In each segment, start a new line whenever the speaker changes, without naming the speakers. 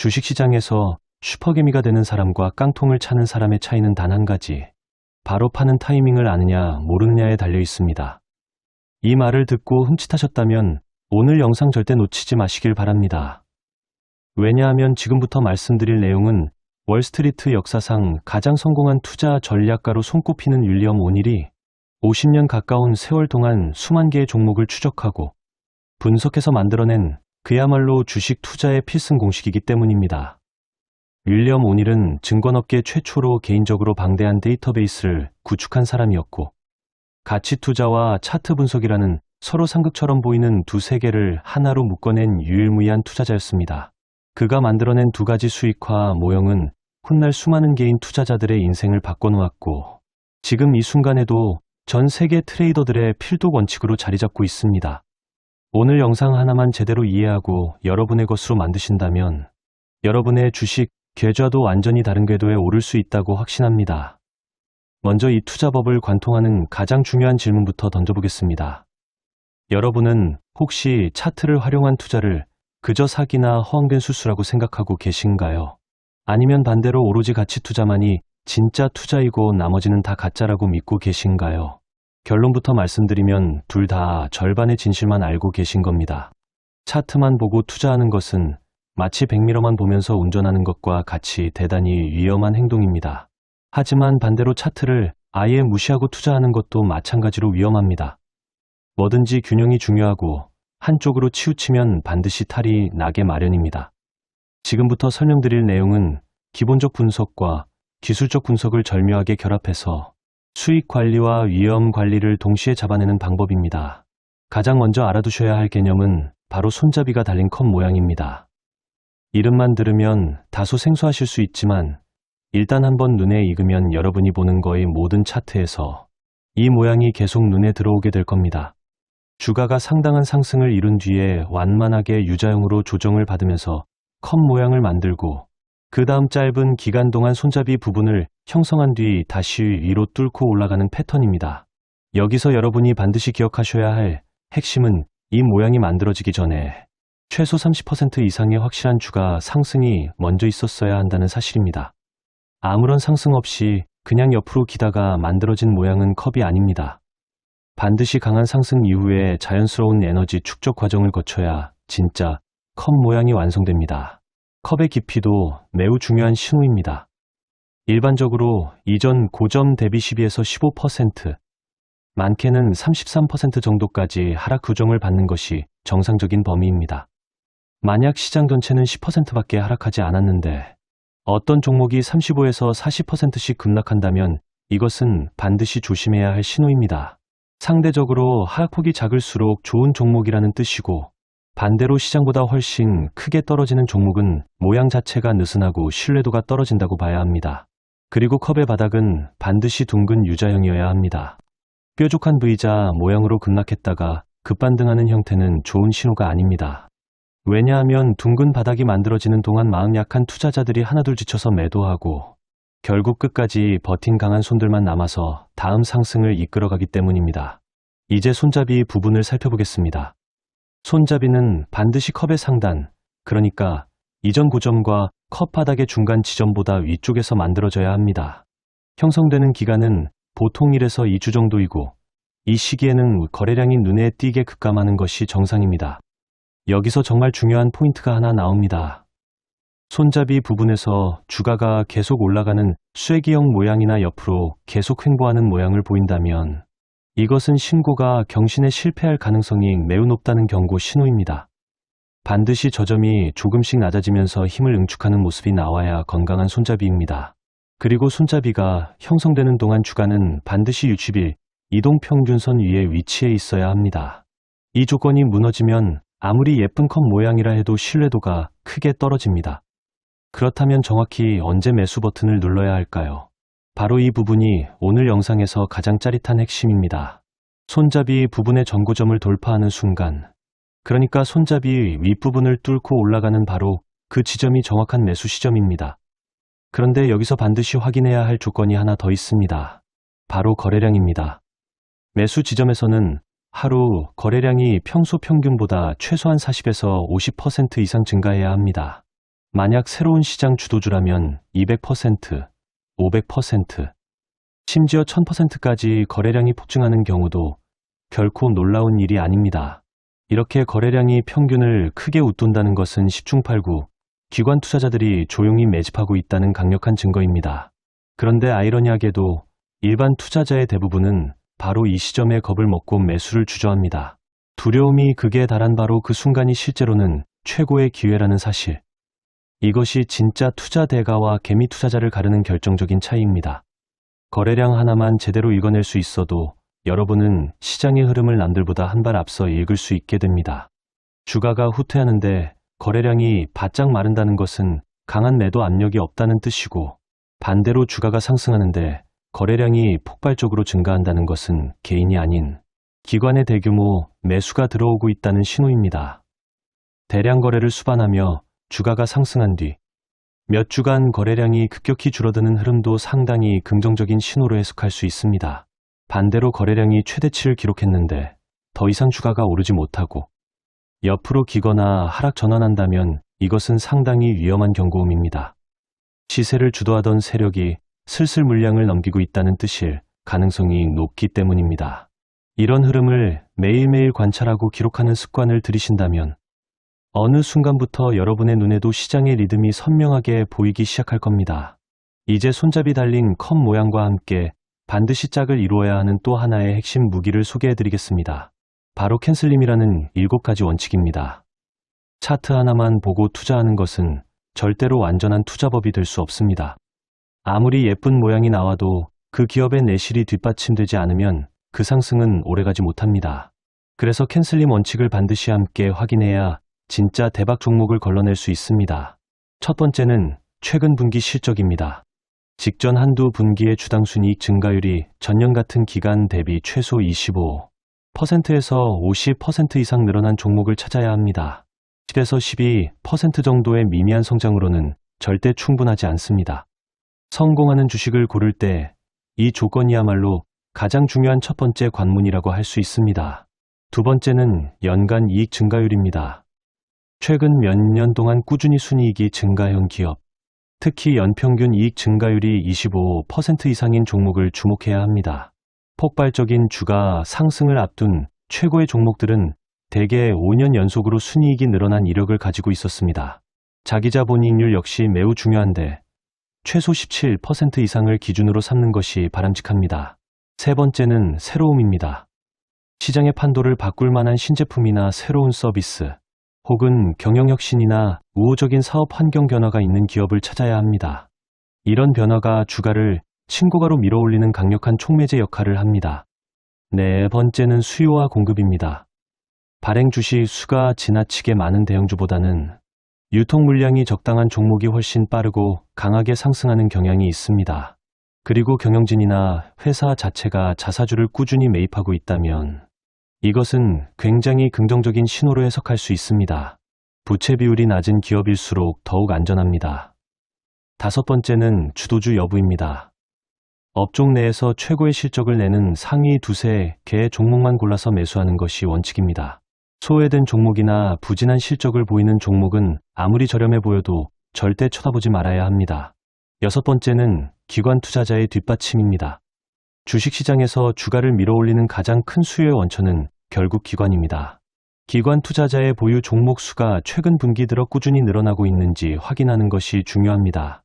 주식시장에서 슈퍼개미가 되는 사람과 깡통을 차는 사람의 차이는 단 한 가지. 바로 파는 타이밍을 아느냐 모르느냐에 달려 있습니다. 이 말을 듣고 흠칫하셨다면 오늘 영상 절대 놓치지 마시길 바랍니다. 왜냐하면 지금부터 말씀드릴 내용은 월스트리트 역사상 가장 성공한 투자 전략가로 손꼽히는 윌리엄 오닐이 50년 가까운 세월 동안 수만 개의 종목을 추적하고 분석해서 만들어낸 그야말로 주식 투자의 필승 공식이기 때문입니다. 윌리엄 오닐은 증권업계 최초로 개인적으로 방대한 데이터베이스를 구축한 사람이었고 가치 투자와 차트 분석이라는 서로 상극처럼 보이는 두 세계를 하나로 묶어낸 유일무이한 투자자였습니다. 그가 만들어낸 두 가지 수익화 모형은 훗날 수많은 개인 투자자들의 인생을 바꿔놓았고 지금 이 순간에도 전 세계 트레이더들의 필독 원칙으로 자리 잡고 있습니다. 오늘 영상 하나만 제대로 이해하고 여러분의 것으로 만드신다면 여러분의 주식 계좌도 완전히 다른 궤도에 오를 수 있다고 확신합니다. 먼저 이 투자법을 관통하는 가장 중요한 질문부터 던져보겠습니다. 여러분은 혹시 차트를 활용한 투자를 그저 사기나 허황된 수수라고 생각하고 계신가요? 아니면 반대로 오로지 가치 투자만이 진짜 투자이고 나머지는 다 가짜라고 믿고 계신가요? 결론부터 말씀드리면 둘 다 절반의 진실만 알고 계신 겁니다. 차트만 보고 투자하는 것은 마치 백미러만 보면서 운전하는 것과 같이 대단히 위험한 행동입니다. 하지만 반대로 차트를 아예 무시하고 투자하는 것도 마찬가지로 위험합니다. 뭐든지 균형이 중요하고 한쪽으로 치우치면 반드시 탈이 나게 마련입니다. 지금부터 설명드릴 내용은 기본적 분석과 기술적 분석을 절묘하게 결합해서 수익 관리와 위험 관리를 동시에 잡아내는 방법입니다. 가장 먼저 알아두셔야 할 개념은 바로 손잡이가 달린 컵 모양입니다. 이름만 들으면 다소 생소하실 수 있지만 일단 한번 눈에 익으면 여러분이 보는 거의 모든 차트에서 이 모양이 계속 눈에 들어오게 될 겁니다. 주가가 상당한 상승을 이룬 뒤에 완만하게 U자형으로 조정을 받으면서 컵 모양을 만들고 그 다음 짧은 기간 동안 손잡이 부분을 형성한 뒤 다시 위로 뚫고 올라가는 패턴입니다. 여기서 여러분이 반드시 기억하셔야 할 핵심은 이 모양이 만들어지기 전에 최소 30% 이상의 확실한 주가 상승이 먼저 있었어야 한다는 사실입니다. 아무런 상승 없이 그냥 옆으로 기다가 만들어진 모양은 컵이 아닙니다. 반드시 강한 상승 이후에 자연스러운 에너지 축적 과정을 거쳐야 진짜 컵 모양이 완성됩니다. 컵의 깊이도 매우 중요한 신호입니다. 일반적으로 이전 고점 대비 12에서 15%, 많게는 33% 정도까지 하락 규정을 받는 것이 정상적인 범위입니다. 만약 시장 전체는 10%밖에 하락하지 않았는데 어떤 종목이 35에서 40%씩 급락한다면 이것은 반드시 조심해야 할 신호입니다. 상대적으로 하락폭이 작을수록 좋은 종목이라는 뜻이고 반대로 시장보다 훨씬 크게 떨어지는 종목은 모양 자체가 느슨하고 신뢰도가 떨어진다고 봐야 합니다. 그리고 컵의 바닥은 반드시 둥근 U자형이어야 합니다. 뾰족한 V자 모양으로 급락했다가 급반등하는 형태는 좋은 신호가 아닙니다. 왜냐하면 둥근 바닥이 만들어지는 동안 마음 약한 투자자들이 하나둘 지쳐서 매도하고 결국 끝까지 버틴 강한 손들만 남아서 다음 상승을 이끌어가기 때문입니다. 이제 손잡이 부분을 살펴보겠습니다. 손잡이는 반드시 컵의 상단, 그러니까 이전 고점과 컵 바닥의 중간 지점보다 위쪽에서 만들어져야 합니다. 형성되는 기간은 보통 1에서 2주 정도이고 이 시기에는 거래량이 눈에 띄게 급감하는 것이 정상입니다. 여기서 정말 중요한 포인트가 하나 나옵니다. 손잡이 부분에서 주가가 계속 올라가는 쐐기형 모양이나 옆으로 계속 횡보하는 모양을 보인다면 이것은 신고가 경신에 실패할 가능성이 매우 높다는 경고 신호입니다. 반드시 저점이 조금씩 낮아지면서 힘을 응축하는 모습이 나와야 건강한 손잡이입니다. 그리고 손잡이가 형성되는 동안 주가는 반드시 60일 이동평균선 위에 위치해 있어야 합니다. 이 조건이 무너지면 아무리 예쁜 컵 모양이라 해도 신뢰도가 크게 떨어집니다. 그렇다면 정확히 언제 매수 버튼을 눌러야 할까요? 바로 이 부분이 오늘 영상에서 가장 짜릿한 핵심입니다. 손잡이 부분의 전고점을 돌파하는 순간, 그러니까 손잡이 윗부분을 뚫고 올라가는 바로 그 지점이 정확한 매수 시점입니다. 그런데 여기서 반드시 확인해야 할 조건이 하나 더 있습니다. 바로 거래량입니다. 매수 지점에서는 하루 거래량이 평소 평균보다 최소한 40에서 50% 이상 증가해야 합니다. 만약 새로운 시장 주도주라면 200%, 500%, 심지어 1000%까지 거래량이 폭증하는 경우도 결코 놀라운 일이 아닙니다. 이렇게 거래량이 평균을 크게 웃돈다는 것은 10중8구 기관 투자자들이 조용히 매집하고 있다는 강력한 증거입니다. 그런데 아이러니하게도 일반 투자자의 대부분은 바로 이 시점에 겁을 먹고 매수를 주저합니다. 두려움이 극에 달한 바로 그 순간이 실제로는 최고의 기회라는 사실. 이것이 진짜 투자 대가와 개미 투자자를 가르는 결정적인 차이입니다. 거래량 하나만 제대로 읽어낼 수 있어도 여러분은 시장의 흐름을 남들보다 한 발 앞서 읽을 수 있게 됩니다. 주가가 후퇴하는데 거래량이 바짝 마른다는 것은 강한 매도 압력이 없다는 뜻이고, 반대로 주가가 상승하는데 거래량이 폭발적으로 증가한다는 것은 개인이 아닌 기관의 대규모 매수가 들어오고 있다는 신호입니다. 대량 거래를 수반하며 주가가 상승한 뒤 몇 주간 거래량이 급격히 줄어드는 흐름도 상당히 긍정적인 신호로 해석할 수 있습니다. 반대로 거래량이 최대치를 기록했는데 더 이상 주가가 오르지 못하고 옆으로 기거나 하락 전환한다면 이것은 상당히 위험한 경고음입니다. 시세를 주도하던 세력이 슬슬 물량을 넘기고 있다는 뜻일 가능성이 높기 때문입니다. 이런 흐름을 매일매일 관찰하고 기록하는 습관을 들이신다면 어느 순간부터 여러분의 눈에도 시장의 리듬이 선명하게 보이기 시작할 겁니다. 이제 손잡이 달린 컵 모양과 함께 반드시 짝을 이루어야 하는 또 하나의 핵심 무기를 소개해드리겠습니다. 바로 캔슬림이라는 7가지 원칙입니다. 차트 하나만 보고 투자하는 것은 절대로 완전한 투자법이 될 수 없습니다. 아무리 예쁜 모양이 나와도 그 기업의 내실이 뒷받침되지 않으면 그 상승은 오래가지 못합니다. 그래서 캔슬림 원칙을 반드시 함께 확인해야 진짜 대박 종목을 걸러낼 수 있습니다. 첫 번째는 최근 분기 실적입니다. 직전 한두 분기의 주당 순이익 증가율이 전년 같은 기간 대비 최소 25%에서 50% 이상 늘어난 종목을 찾아야 합니다. 10에서 12% 정도의 미미한 성장으로는 절대 충분하지 않습니다. 성공하는 주식을 고를 때 이 조건이야말로 가장 중요한 첫 번째 관문이라고 할 수 있습니다. 두 번째는 연간 이익 증가율입니다. 최근 몇 년 동안 꾸준히 순이익이 증가해온 기업, 특히 연평균 이익 증가율이 25% 이상인 종목을 주목해야 합니다. 폭발적인 주가 상승을 앞둔 최고의 종목들은 대개 5년 연속으로 순이익이 늘어난 이력을 가지고 있었습니다. 자기자본이익률 역시 매우 중요한데 최소 17% 이상을 기준으로 삼는 것이 바람직합니다. 세 번째는 새로움입니다. 시장의 판도를 바꿀 만한 신제품이나 새로운 서비스, 혹은 경영혁신이나 우호적인 사업 환경 변화가 있는 기업을 찾아야 합니다. 이런 변화가 주가를 신고가로 밀어올리는 강력한 촉매제 역할을 합니다. 네 번째는 수요와 공급입니다. 발행 주식 수가 지나치게 많은 대형주보다는 유통 물량이 적당한 종목이 훨씬 빠르고 강하게 상승하는 경향이 있습니다. 그리고 경영진이나 회사 자체가 자사주를 꾸준히 매입하고 있다면 이것은 굉장히 긍정적인 신호로 해석할 수 있습니다. 부채 비율이 낮은 기업일수록 더욱 안전합니다. 다섯 번째는 주도주 여부입니다. 업종 내에서 최고의 실적을 내는 상위 두세 개의 종목만 골라서 매수하는 것이 원칙입니다. 소외된 종목이나 부진한 실적을 보이는 종목은 아무리 저렴해 보여도 절대 쳐다보지 말아야 합니다. 여섯 번째는 기관 투자자의 뒷받침입니다. 주식시장에서 주가를 밀어올리는 가장 큰 수요의 원천은 결국 기관입니다. 기관 투자자의 보유 종목 수가 최근 분기 들어 꾸준히 늘어나고 있는지 확인하는 것이 중요합니다.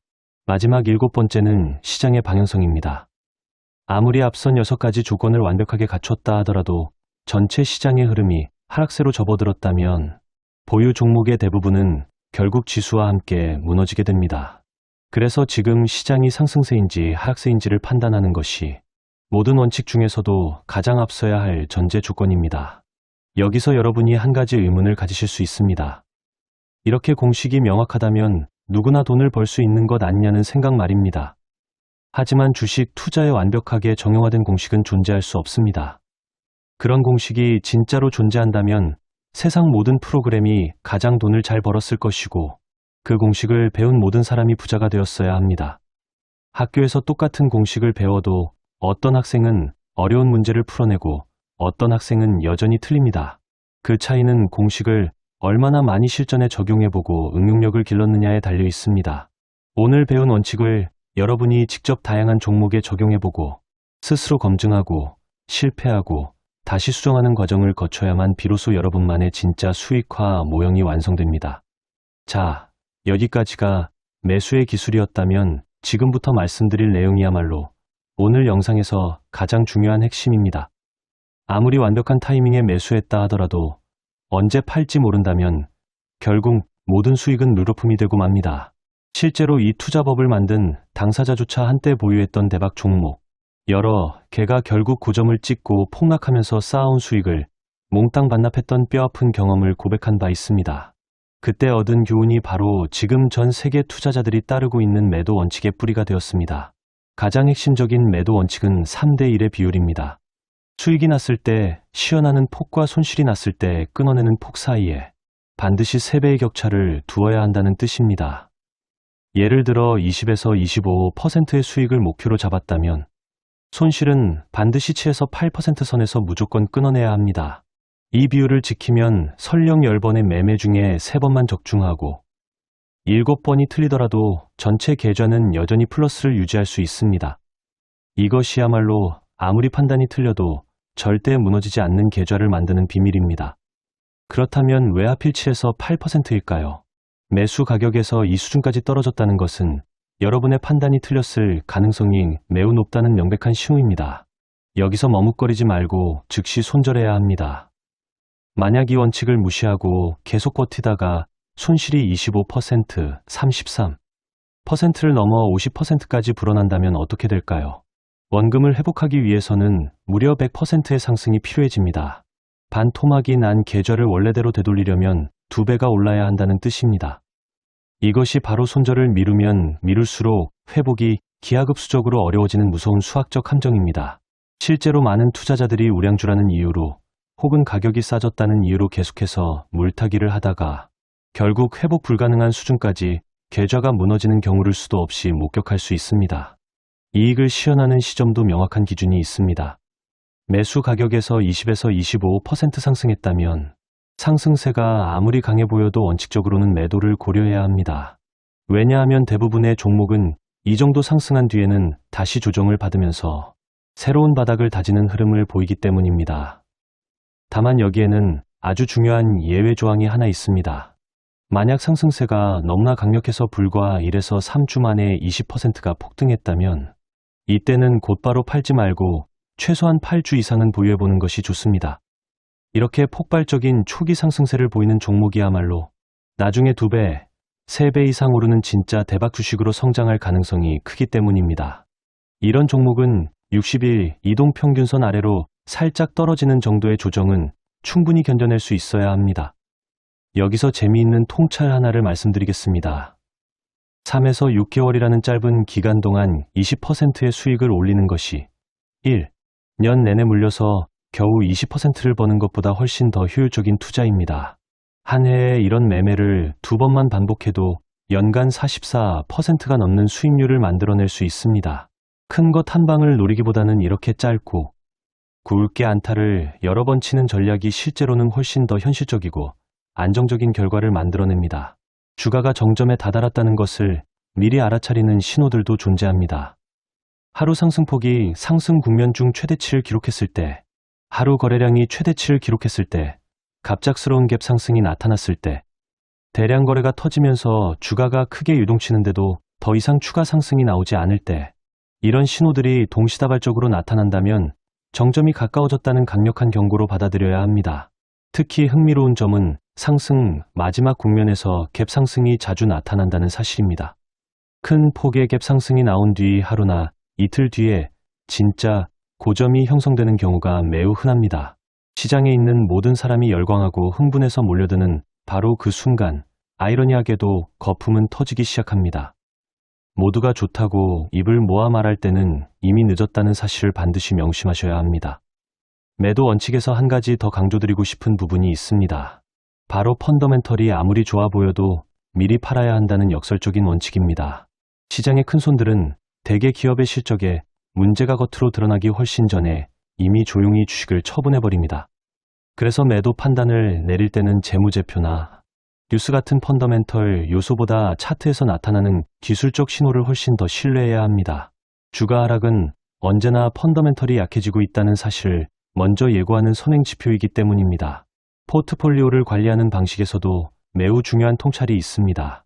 마지막 7번째는 시장의 방향성입니다. 아무리 앞선 6가지 조건을 완벽하게 갖췄다 하더라도 전체 시장의 흐름이 하락세로 접어들었다면 보유 종목의 대부분은 결국 지수와 함께 무너지게 됩니다. 그래서 지금 시장이 상승세인지 하락세인지를 판단하는 것이 모든 원칙 중에서도 가장 앞서야 할 전제 조건입니다. 여기서 여러분이 한 가지 의문을 가지실 수 있습니다. 이렇게 공식이 명확하다면 누구나 돈을 벌 수 있는 것 아니냐는 생각 말입니다. 하지만 주식 투자에 완벽하게 정형화된 공식은 존재할 수 없습니다. 그런 공식이 진짜로 존재한다면 세상 모든 프로그램이 가장 돈을 잘 벌었을 것이고 그 공식을 배운 모든 사람이 부자가 되었어야 합니다. 학교에서 똑같은 공식을 배워도 어떤 학생은 어려운 문제를 풀어내고 어떤 학생은 여전히 틀립니다. 그 차이는 공식을 얼마나 많이 실전에 적용해보고 응용력을 길렀느냐에 달려 있습니다. 오늘 배운 원칙을 여러분이 직접 다양한 종목에 적용해보고 스스로 검증하고 실패하고 다시 수정하는 과정을 거쳐야만 비로소 여러분만의 진짜 수익화 모형이 완성됩니다. 자, 여기까지가 매수의 기술이었다면 지금부터 말씀드릴 내용이야말로 오늘 영상에서 가장 중요한 핵심입니다. 아무리 완벽한 타이밍에 매수했다 하더라도 언제 팔지 모른다면 결국 모든 수익은 누르품이 되고 맙니다. 실제로 이 투자법을 만든 당사자조차 한때 보유했던 대박 종목 여러 개가 결국 고점을 찍고 폭락하면서 쌓아온 수익을 몽땅 반납했던 뼈아픈 경험을 고백한 바 있습니다. 그때 얻은 교훈이 바로 지금 전 세계 투자자들이 따르고 있는 매도 원칙의 뿌리가 되었습니다. 가장 핵심적인 매도 원칙은 3대 1의 비율입니다. 수익이 났을 때 시연하는 폭과 손실이 났을 때 끊어내는 폭 사이에 반드시 3배의 격차를 두어야 한다는 뜻입니다. 예를 들어 20에서 25%의 수익을 목표로 잡았다면 손실은 반드시 7에서 8% 선에서 무조건 끊어내야 합니다. 이 비율을 지키면 설령 10번의 매매 중에 3번만 적중하고 7번이 틀리더라도 전체 계좌는 여전히 플러스를 유지할 수 있습니다. 이것이야말로 아무리 판단이 틀려도 절대 무너지지 않는 계좌를 만드는 비밀입니다. 그렇다면 왜 하필 7에서 8%일까요? 매수 가격에서 이 수준까지 떨어졌다는 것은 여러분의 판단이 틀렸을 가능성이 매우 높다는 명백한 징후입니다. 여기서 머뭇거리지 말고 즉시 손절해야 합니다. 만약 이 원칙을 무시하고 계속 버티다가 손실이 25%, 33%를 넘어 50%까지 불어난다면 어떻게 될까요? 원금을 회복하기 위해서는 무려 100%의 상승이 필요해집니다. 반토막이 난 계좌를 원래대로 되돌리려면 2배가 올라야 한다는 뜻입니다. 이것이 바로 손절을 미루면 미룰수록 회복이 기하급수적으로 어려워지는 무서운 수학적 함정입니다. 실제로 많은 투자자들이 우량주라는 이유로 혹은 가격이 싸졌다는 이유로 계속해서 물타기를 하다가 결국 회복 불가능한 수준까지 계좌가 무너지는 경우를 수도 없이 목격할 수 있습니다. 이익을 시현하는 시점도 명확한 기준이 있습니다. 매수 가격에서 20에서 25% 상승했다면 상승세가 아무리 강해 보여도 원칙적으로는 매도를 고려해야 합니다. 왜냐하면 대부분의 종목은 이 정도 상승한 뒤에는 다시 조정을 받으면서 새로운 바닥을 다지는 흐름을 보이기 때문입니다. 다만 여기에는 아주 중요한 예외 조항이 하나 있습니다. 만약 상승세가 너무나 강력해서 불과 1에서 3주 만에 20%가 폭등했다면 이때는 곧바로 팔지 말고 최소한 8주 이상은 보유해보는 것이 좋습니다. 이렇게 폭발적인 초기 상승세를 보이는 종목이야말로 나중에 2배, 3배 이상 오르는 진짜 대박 주식으로 성장할 가능성이 크기 때문입니다. 이런 종목은 60일 이동평균선 아래로 살짝 떨어지는 정도의 조정은 충분히 견뎌낼 수 있어야 합니다. 여기서 재미있는 통찰 하나를 말씀드리겠습니다. 3에서 6개월이라는 짧은 기간 동안 20%의 수익을 올리는 것이 1년 내내 물려서 겨우 20%를 버는 것보다 훨씬 더 효율적인 투자입니다. 한 해에 이런 매매를 2번만 반복해도 연간 44%가 넘는 수익률을 만들어낼 수 있습니다. 큰 것 한 방을 노리기보다는 이렇게 짧고 굵게 안타를 여러 번 치는 전략이 실제로는 훨씬 더 현실적이고 안정적인 결과를 만들어냅니다. 주가가 정점에 다다랐다는 것을 미리 알아차리는 신호들도 존재합니다. 하루 상승폭이 상승 국면 중 최대치를 기록했을 때, 하루 거래량이 최대치를 기록했을 때, 갑작스러운 갭 상승이 나타났을 때, 대량 거래가 터지면서 주가가 크게 유동치는데도 더 이상 추가 상승이 나오지 않을 때, 이런 신호들이 동시다발적으로 나타난다면 정점이 가까워졌다는 강력한 경고로 받아들여야 합니다. 특히 흥미로운 점은 상승 마지막 국면에서 갭 상승이 자주 나타난다는 사실입니다. 큰 폭의 갭 상승이 나온 뒤 하루나 이틀 뒤에 진짜 고점이 형성되는 경우가 매우 흔합니다. 시장에 있는 모든 사람이 열광하고 흥분해서 몰려드는 바로 그 순간, 아이러니하게도 거품은 터지기 시작합니다. 모두가 좋다고 입을 모아 말할 때는 이미 늦었다는 사실을 반드시 명심하셔야 합니다. 매도 원칙에서 한 가지 더 강조드리고 싶은 부분이 있습니다. 바로 펀더멘털이 아무리 좋아 보여도 미리 팔아야 한다는 역설적인 원칙입니다. 시장의 큰손들은 대개 기업의 실적에 문제가 겉으로 드러나기 훨씬 전에 이미 조용히 주식을 처분해버립니다. 그래서 매도 판단을 내릴 때는 재무제표나 뉴스 같은 펀더멘털 요소보다 차트에서 나타나는 기술적 신호를 훨씬 더 신뢰해야 합니다. 주가 하락은 언제나 펀더멘털이 약해지고 있다는 사실을 먼저 예고하는 선행지표이기 때문입니다. 포트폴리오를 관리하는 방식에서도 매우 중요한 통찰이 있습니다.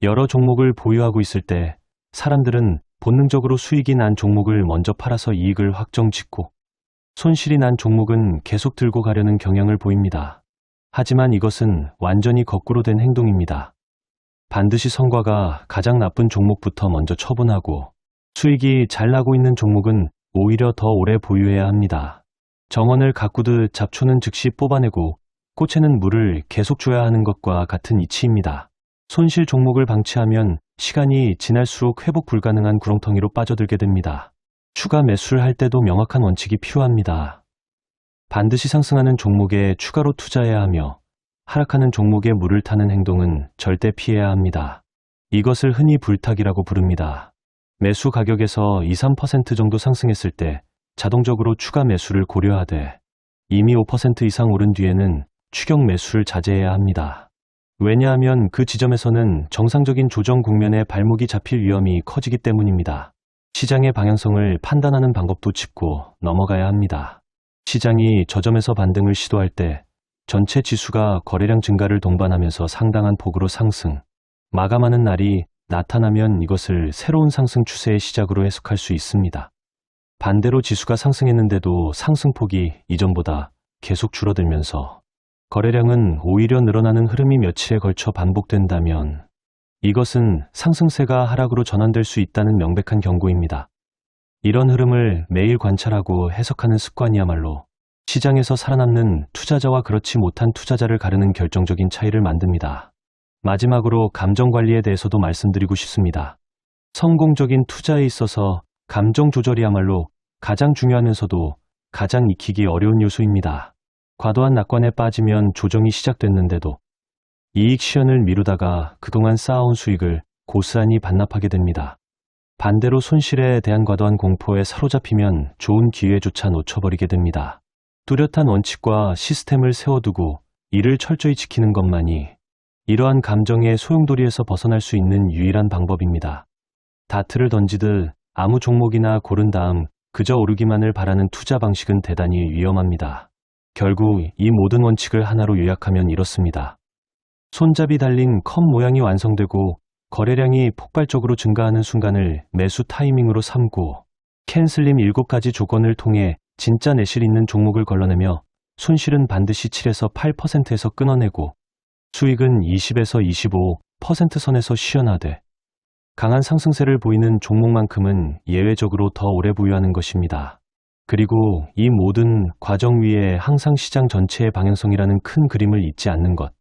여러 종목을 보유하고 있을 때 사람들은 본능적으로 수익이 난 종목을 먼저 팔아서 이익을 확정 짓고 손실이 난 종목은 계속 들고 가려는 경향을 보입니다. 하지만 이것은 완전히 거꾸로 된 행동입니다. 반드시 성과가 가장 나쁜 종목부터 먼저 처분하고 수익이 잘 나고 있는 종목은 오히려 더 오래 보유해야 합니다. 정원을 가꾸듯 잡초는 즉시 뽑아내고 꽃에는 물을 계속 줘야 하는 것과 같은 이치입니다. 손실 종목을 방치하면 시간이 지날수록 회복 불가능한 구렁텅이로 빠져들게 됩니다. 추가 매수를 할 때도 명확한 원칙이 필요합니다. 반드시 상승하는 종목에 추가로 투자해야 하며 하락하는 종목에 물을 타는 행동은 절대 피해야 합니다. 이것을 흔히 불타기라고 부릅니다. 매수 가격에서 2~3% 정도 상승했을 때 자동적으로 추가 매수를 고려하되 이미 5% 이상 오른 뒤에는 추격 매수를 자제해야 합니다. 왜냐하면 그 지점에서는 정상적인 조정 국면에 발목이 잡힐 위험이 커지기 때문입니다. 시장의 방향성을 판단하는 방법도 짚고 넘어가야 합니다. 시장이 저점에서 반등을 시도할 때 전체 지수가 거래량 증가를 동반하면서 상당한 폭으로 상승, 마감하는 날이 나타나면 이것을 새로운 상승 추세의 시작으로 해석할 수 있습니다. 반대로 지수가 상승했는데도 상승폭이 이전보다 계속 줄어들면서 거래량은 오히려 늘어나는 흐름이 며칠에 걸쳐 반복된다면 이것은 상승세가 하락으로 전환될 수 있다는 명백한 경고입니다. 이런 흐름을 매일 관찰하고 해석하는 습관이야말로 시장에서 살아남는 투자자와 그렇지 못한 투자자를 가르는 결정적인 차이를 만듭니다. 마지막으로 감정 관리에 대해서도 말씀드리고 싶습니다. 성공적인 투자에 있어서 감정 조절이야말로 가장 중요하면서도 가장 익히기 어려운 요소입니다. 과도한 낙관에 빠지면 조정이 시작됐는데도 이익 실현을 미루다가 그동안 쌓아온 수익을 고스란히 반납하게 됩니다. 반대로 손실에 대한 과도한 공포에 사로잡히면 좋은 기회조차 놓쳐버리게 됩니다. 뚜렷한 원칙과 시스템을 세워두고 이를 철저히 지키는 것만이 이러한 감정의 소용돌이에서 벗어날 수 있는 유일한 방법입니다. 다트를 던지듯 아무 종목이나 고른 다음 그저 오르기만을 바라는 투자 방식은 대단히 위험합니다. 결국 이 모든 원칙을 하나로 요약하면 이렇습니다. 손잡이 달린 컵 모양이 완성되고 거래량이 폭발적으로 증가하는 순간을 매수 타이밍으로 삼고 캔슬림 7가지 조건을 통해 진짜 내실 있는 종목을 걸러내며 손실은 반드시 7~8%에서 끊어내고 수익은 20~25% 선에서 시현하되 강한 상승세를 보이는 종목만큼은 예외적으로 더 오래 보유하는 것입니다. 그리고 이 모든 과정 위에 항상 시장 전체의 방향성이라는 큰 그림을 잊지 않는 것.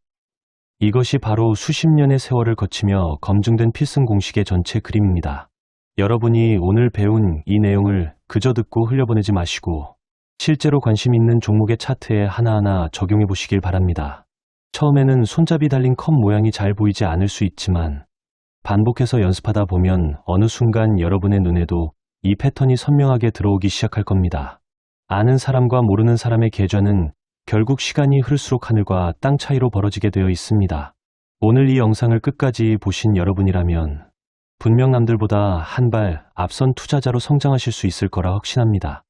이것이 바로 수십 년의 세월을 거치며 검증된 필승 공식의 전체 그림입니다. 여러분이 오늘 배운 이 내용을 그저 듣고 흘려보내지 마시고 실제로 관심 있는 종목의 차트에 하나하나 적용해 보시길 바랍니다. 처음에는 손잡이 달린 컵 모양이 잘 보이지 않을 수 있지만 반복해서 연습하다 보면 어느 순간 여러분의 눈에도 이 패턴이 선명하게 들어오기 시작할 겁니다. 아는 사람과 모르는 사람의 계좌는 결국 시간이 흐를수록 하늘과 땅 차이로 벌어지게 되어 있습니다. 오늘 이 영상을 끝까지 보신 여러분이라면 분명 남들보다 한 발 앞선 투자자로 성장하실 수 있을 거라 확신합니다.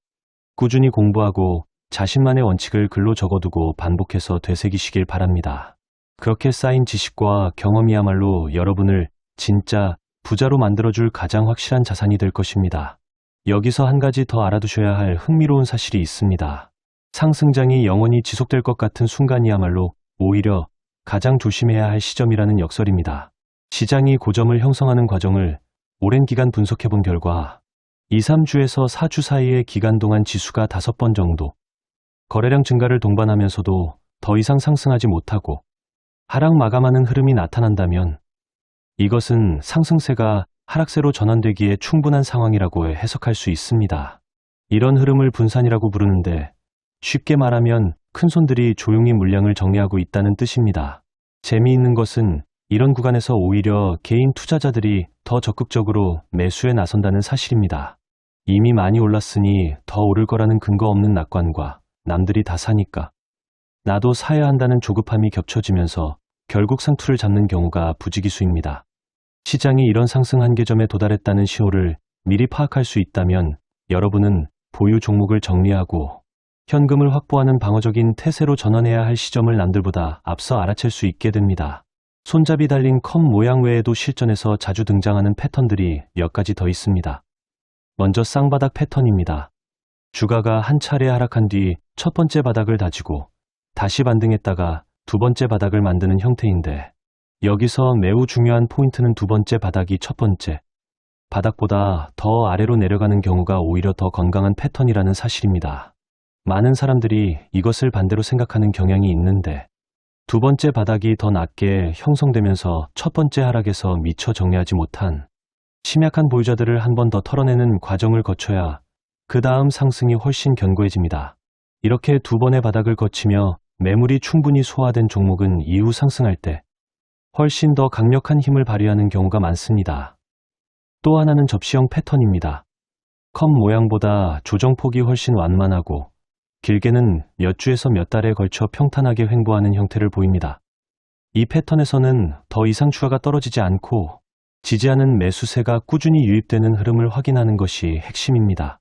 꾸준히 공부하고 자신만의 원칙을 글로 적어두고 반복해서 되새기시길 바랍니다. 그렇게 쌓인 지식과 경험이야말로 여러분을 진짜 부자로 만들어줄 가장 확실한 자산이 될 것입니다. 여기서 한 가지 더 알아두셔야 할 흥미로운 사실이 있습니다. 상승장이 영원히 지속될 것 같은 순간이야말로 오히려 가장 조심해야 할 시점이라는 역설입니다. 시장이 고점을 형성하는 과정을 오랜 기간 분석해 본 결과 2~3주에서 4주 사이의 기간 동안 지수가 5번 정도 거래량 증가를 동반하면서도 더 이상 상승하지 못하고 하락 마감하는 흐름이 나타난다면 이것은 상승세가 하락세로 전환되기에 충분한 상황이라고 해석할 수 있습니다. 이런 흐름을 분산이라고 부르는데 쉽게 말하면 큰손들이 조용히 물량을 정리하고 있다는 뜻입니다. 재미있는 것은 이런 구간에서 오히려 개인 투자자들이 더 적극적으로 매수에 나선다는 사실입니다. 이미 많이 올랐으니 더 오를 거라는 근거 없는 낙관과 남들이 다 사니까 나도 사야 한다는 조급함이 겹쳐지면서 결국 상투를 잡는 경우가 부지기수입니다. 시장이 이런 상승 한계점에 도달했다는 신호를 미리 파악할 수 있다면 여러분은 보유 종목을 정리하고 현금을 확보하는 방어적인 태세로 전환해야 할 시점을 남들보다 앞서 알아챌 수 있게 됩니다. 손잡이 달린 컵 모양 외에도 실전에서 자주 등장하는 패턴들이 몇 가지 더 있습니다. 먼저 쌍바닥 패턴입니다. 주가가 한 차례 하락한 뒤 첫 번째 바닥을 다지고 다시 반등했다가 두 번째 바닥을 만드는 형태인데, 여기서 매우 중요한 포인트는 두 번째 바닥이 첫 번째 바닥보다 더 아래로 내려가는 경우가 오히려 더 건강한 패턴이라는 사실입니다. 많은 사람들이 이것을 반대로 생각하는 경향이 있는데, 두 번째 바닥이 더 낮게 형성되면서 첫 번째 하락에서 미처 정리하지 못한 심약한 보유자들을 한 번 더 털어내는 과정을 거쳐야 그 다음 상승이 훨씬 견고해집니다. 이렇게 두 번의 바닥을 거치며 매물이 충분히 소화된 종목은 이후 상승할 때 훨씬 더 강력한 힘을 발휘하는 경우가 많습니다. 또 하나는 접시형 패턴입니다. 컵 모양보다 조정폭이 훨씬 완만하고 길게는 몇 주에서 몇 달에 걸쳐 평탄하게 횡보하는 형태를 보입니다. 이 패턴에서는 더 이상 주가가 떨어지지 않고 지지하는 매수세가 꾸준히 유입되는 흐름을 확인하는 것이 핵심입니다.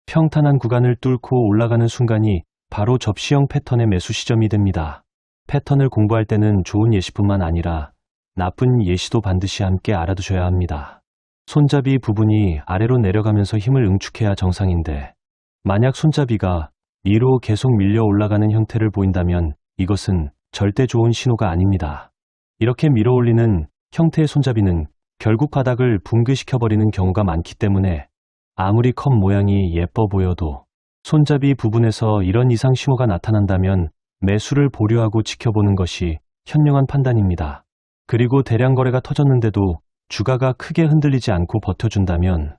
평탄한 구간을 뚫고 올라가는 순간이 바로 접시형 패턴의 매수 시점이 됩니다. 패턴을 공부할 때는 좋은 예시뿐만 아니라 나쁜 예시도 반드시 함께 알아두셔야 합니다. 손잡이 부분이 아래로 내려가면서 힘을 응축해야 정상인데, 만약 손잡이가 위로 계속 밀려 올라가는 형태를 보인다면 이것은 절대 좋은 신호가 아닙니다. 이렇게 밀어 올리는 형태의 손잡이는 결국 바닥을 붕괴시켜버리는 경우가 많기 때문에 아무리 컵 모양이 예뻐 보여도 손잡이 부분에서 이런 이상 신호가 나타난다면 매수를 보류하고 지켜보는 것이 현명한 판단입니다. 그리고 대량 거래가 터졌는데도 주가가 크게 흔들리지 않고 버텨준다면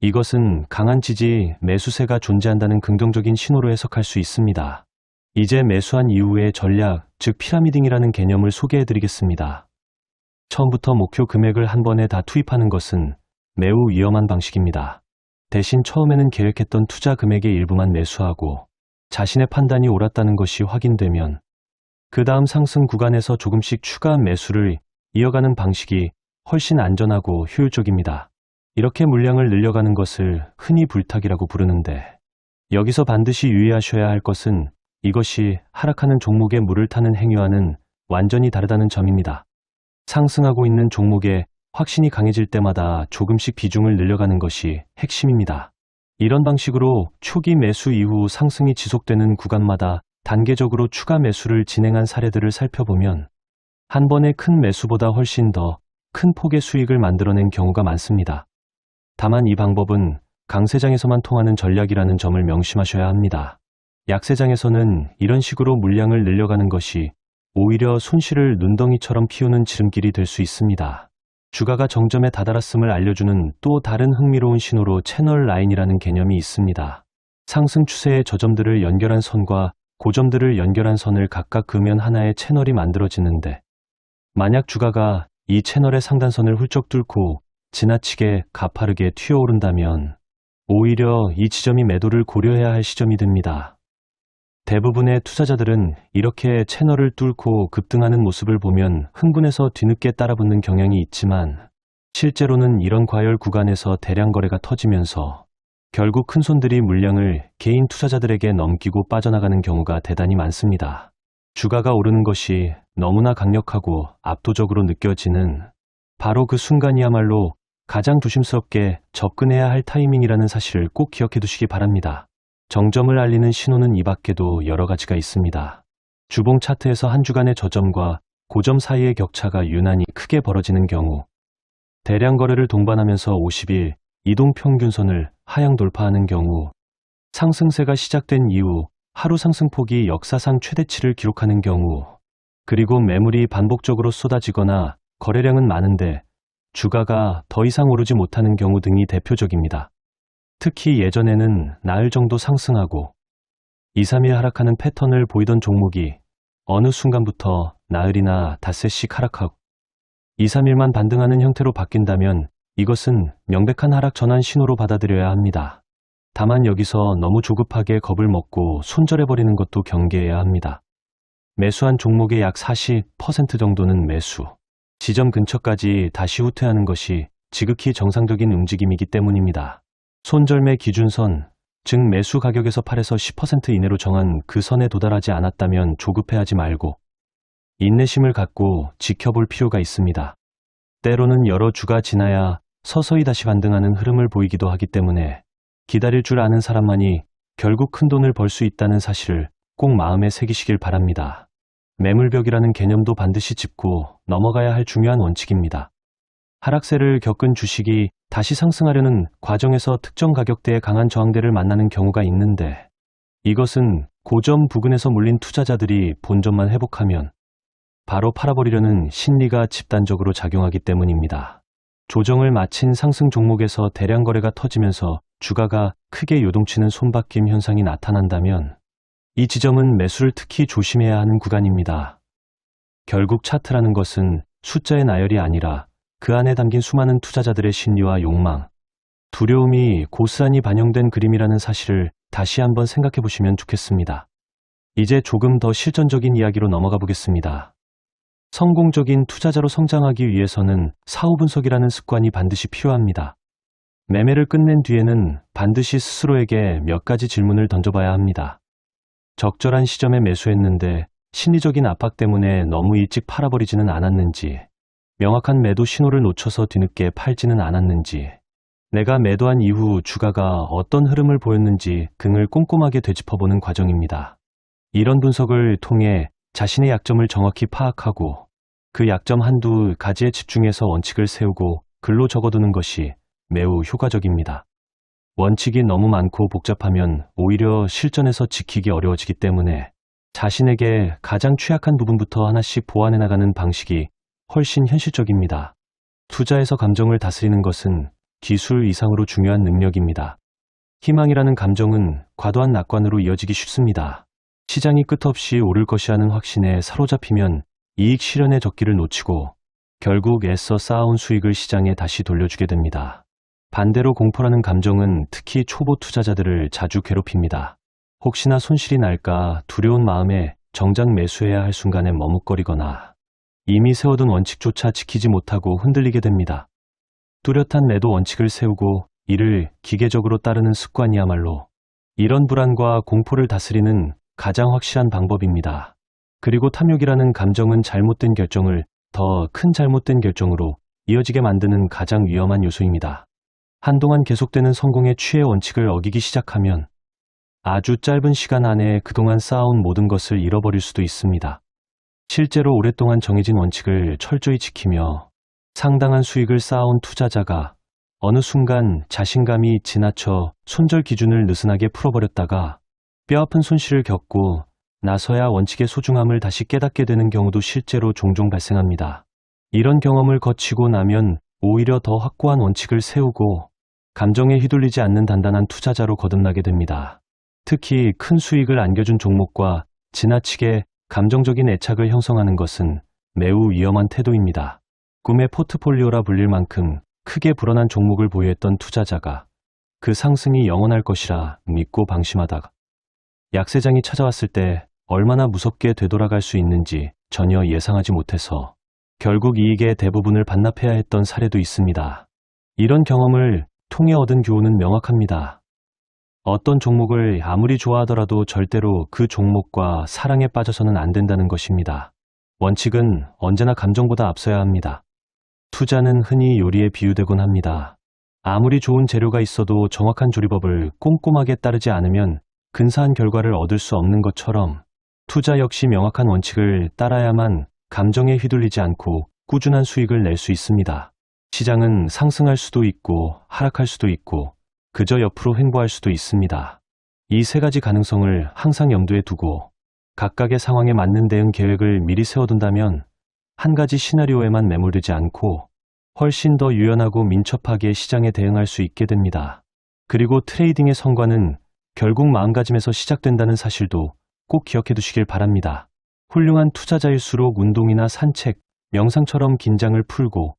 이것은 강한 지지 매수세가 존재한다는 긍정적인 신호로 해석할 수 있습니다. 이제 매수한 이후의 전략, 즉 피라미딩이라는 개념을 소개해드리겠습니다. 처음부터 목표 금액을 한 번에 다 투입하는 것은 매우 위험한 방식입니다. 대신 처음에는 계획했던 투자 금액의 일부만 매수하고 자신의 판단이 옳았다는 것이 확인되면 그 다음 상승 구간에서 조금씩 추가 매수를 이어가는 방식이 훨씬 안전하고 효율적입니다. 이렇게 물량을 늘려가는 것을 흔히 불타기라고 부르는데, 여기서 반드시 유의하셔야 할 것은 이것이 하락하는 종목에 물을 타는 행위와는 완전히 다르다는 점입니다. 상승하고 있는 종목에 확신이 강해질 때마다 조금씩 비중을 늘려가는 것이 핵심입니다. 이런 방식으로 초기 매수 이후 상승이 지속되는 구간마다 단계적으로 추가 매수를 진행한 사례들을 살펴보면 한 번의 큰 매수보다 훨씬 더 큰 폭의 수익을 만들어낸 경우가 많습니다. 다만 이 방법은 강세장에서만 통하는 전략이라는 점을 명심하셔야 합니다. 약세장에서는 이런 식으로 물량을 늘려가는 것이 오히려 손실을 눈덩이처럼 피우는 지름길이 될 수 있습니다. 주가가 정점에 다다랐음을 알려주는 또 다른 흥미로운 신호로 채널 라인이라는 개념이 있습니다. 상승 추세의 저점들을 연결한 선과 고점들을 연결한 선을 각각 그으면 하나의 채널이 만들어지는데, 만약 주가가 이 채널의 상단선을 훌쩍 뚫고 지나치게 가파르게 튀어오른다면 오히려 이 지점이 매도를 고려해야 할 시점이 됩니다. 대부분의 투자자들은 이렇게 채널을 뚫고 급등하는 모습을 보면 흥분해서 뒤늦게 따라붙는 경향이 있지만, 실제로는 이런 과열 구간에서 대량 거래가 터지면서 결국 큰손들이 물량을 개인 투자자들에게 넘기고 빠져나가는 경우가 대단히 많습니다. 주가가 오르는 것이 너무나 강력하고 압도적으로 느껴지는 바로 그 순간이야말로 가장 조심스럽게 접근해야 할 타이밍이라는 사실을 꼭 기억해 두시기 바랍니다. 정점을 알리는 신호는 이 밖에도 여러 가지가 있습니다. 주봉 차트에서 한 주간의 저점과 고점 사이의 격차가 유난히 크게 벌어지는 경우, 대량 거래를 동반하면서 50일 이동평균선을 하향 돌파하는 경우, 상승세가 시작된 이후 하루 상승폭이 역사상 최대치를 기록하는 경우, 그리고 매물이 반복적으로 쏟아지거나 거래량은 많은데 주가가 더 이상 오르지 못하는 경우 등이 대표적입니다. 특히 예전에는 나흘 정도 상승하고 2, 3일 하락하는 패턴을 보이던 종목이 어느 순간부터 나흘이나 닷새씩 하락하고 2, 3일만 반등하는 형태로 바뀐다면 이것은 명백한 하락 전환 신호로 받아들여야 합니다. 다만 여기서 너무 조급하게 겁을 먹고 손절해버리는 것도 경계해야 합니다. 매수한 종목의 약 40% 정도는 매수. 지점 근처까지 다시 후퇴하는 것이 지극히 정상적인 움직임이기 때문입니다. 손절매 기준선, 즉 매수 가격에서 8에서 10% 이내로 정한 그 선에 도달하지 않았다면 조급해하지 말고 인내심을 갖고 지켜볼 필요가 있습니다. 때로는 여러 주가 지나야 서서히 다시 반등하는 흐름을 보이기도 하기 때문에 기다릴 줄 아는 사람만이 결국 큰 돈을 벌 수 있다는 사실을 꼭 마음에 새기시길 바랍니다. 매물벽이라는 개념도 반드시 짚고 넘어가야 할 중요한 원칙입니다. 하락세를 겪은 주식이 다시 상승하려는 과정에서 특정 가격대의 강한 저항대를 만나는 경우가 있는데, 이것은 고점 부근에서 몰린 투자자들이 본전만 회복하면 바로 팔아버리려는 심리가 집단적으로 작용하기 때문입니다. 조정을 마친 상승 종목에서 대량 거래가 터지면서 주가가 크게 요동치는 손바뀜 현상이 나타난다면 이 지점은 매수를 특히 조심해야 하는 구간입니다. 결국 차트라는 것은 숫자의 나열이 아니라 그 안에 담긴 수많은 투자자들의 심리와 욕망, 두려움이 고스란히 반영된 그림이라는 사실을 다시 한번 생각해 보시면 좋겠습니다. 이제 조금 더 실전적인 이야기로 넘어가 보겠습니다. 성공적인 투자자로 성장하기 위해서는 사후 분석이라는 습관이 반드시 필요합니다. 매매를 끝낸 뒤에는 반드시 스스로에게 몇 가지 질문을 던져봐야 합니다. 적절한 시점에 매수했는데 심리적인 압박 때문에 너무 일찍 팔아버리지는 않았는지, 명확한 매도 신호를 놓쳐서 뒤늦게 팔지는 않았는지, 내가 매도한 이후 주가가 어떤 흐름을 보였는지 등을 꼼꼼하게 되짚어보는 과정입니다. 이런 분석을 통해 자신의 약점을 정확히 파악하고 그 약점 한두 가지에 집중해서 원칙을 세우고 글로 적어두는 것이 매우 효과적입니다. 원칙이 너무 많고 복잡하면 오히려 실전에서 지키기 어려워지기 때문에 자신에게 가장 취약한 부분부터 하나씩 보완해 나가는 방식이 훨씬 현실적입니다. 투자에서 감정을 다스리는 것은 기술 이상으로 중요한 능력입니다. 희망이라는 감정은 과도한 낙관으로 이어지기 쉽습니다. 시장이 끝없이 오를 것이라는 확신에 사로잡히면 이익 실현의 적기를 놓치고 결국 애써 쌓아온 수익을 시장에 다시 돌려주게 됩니다. 반대로 공포라는 감정은 특히 초보 투자자들을 자주 괴롭힙니다. 혹시나 손실이 날까 두려운 마음에 정작 매수해야 할 순간에 머뭇거리거나 이미 세워둔 원칙조차 지키지 못하고 흔들리게 됩니다. 뚜렷한 매도 원칙을 세우고 이를 기계적으로 따르는 습관이야말로 이런 불안과 공포를 다스리는 가장 확실한 방법입니다. 그리고 탐욕이라는 감정은 잘못된 결정을 더 큰 잘못된 결정으로 이어지게 만드는 가장 위험한 요소입니다. 한동안 계속되는 성공의 취해 원칙을 어기기 시작하면 아주 짧은 시간 안에 그동안 쌓아온 모든 것을 잃어버릴 수도 있습니다. 실제로 오랫동안 정해진 원칙을 철저히 지키며 상당한 수익을 쌓아온 투자자가 어느 순간 자신감이 지나쳐 손절 기준을 느슨하게 풀어버렸다가 뼈아픈 손실을 겪고 나서야 원칙의 소중함을 다시 깨닫게 되는 경우도 실제로 종종 발생합니다. 이런 경험을 거치고 나면 오히려 더 확고한 원칙을 세우고 감정에 휘둘리지 않는 단단한 투자자로 거듭나게 됩니다. 특히 큰 수익을 안겨준 종목과 지나치게 감정적인 애착을 형성하는 것은 매우 위험한 태도입니다. 꿈의 포트폴리오라 불릴 만큼 크게 불어난 종목을 보유했던 투자자가 그 상승이 영원할 것이라 믿고 방심하다가 약세장이 찾아왔을 때 얼마나 무섭게 되돌아갈 수 있는지 전혀 예상하지 못해서 결국 이익의 대부분을 반납해야 했던 사례도 있습니다. 이런 경험을 통해 얻은 교훈은 명확합니다. 어떤 종목을 아무리 좋아하더라도 절대로 그 종목과 사랑에 빠져서는 안 된다는 것입니다. 원칙은 언제나 감정보다 앞서야 합니다. 투자는 흔히 요리에 비유되곤 합니다. 아무리 좋은 재료가 있어도 정확한 조리법을 꼼꼼하게 따르지 않으면 근사한 결과를 얻을 수 없는 것처럼 투자 역시 명확한 원칙을 따라야만 감정에 휘둘리지 않고 꾸준한 수익을 낼 수 있습니다. 시장은 상승할 수도 있고 하락할 수도 있고 그저 옆으로 횡보할 수도 있습니다. 이 세 가지 가능성을 항상 염두에 두고 각각의 상황에 맞는 대응 계획을 미리 세워둔다면 한 가지 시나리오에만 매몰되지 않고 훨씬 더 유연하고 민첩하게 시장에 대응할 수 있게 됩니다. 그리고 트레이딩의 성과는 결국 마음가짐에서 시작된다는 사실도 꼭 기억해 두시길 바랍니다. 훌륭한 투자자일수록 운동이나 산책, 명상처럼 긴장을 풀고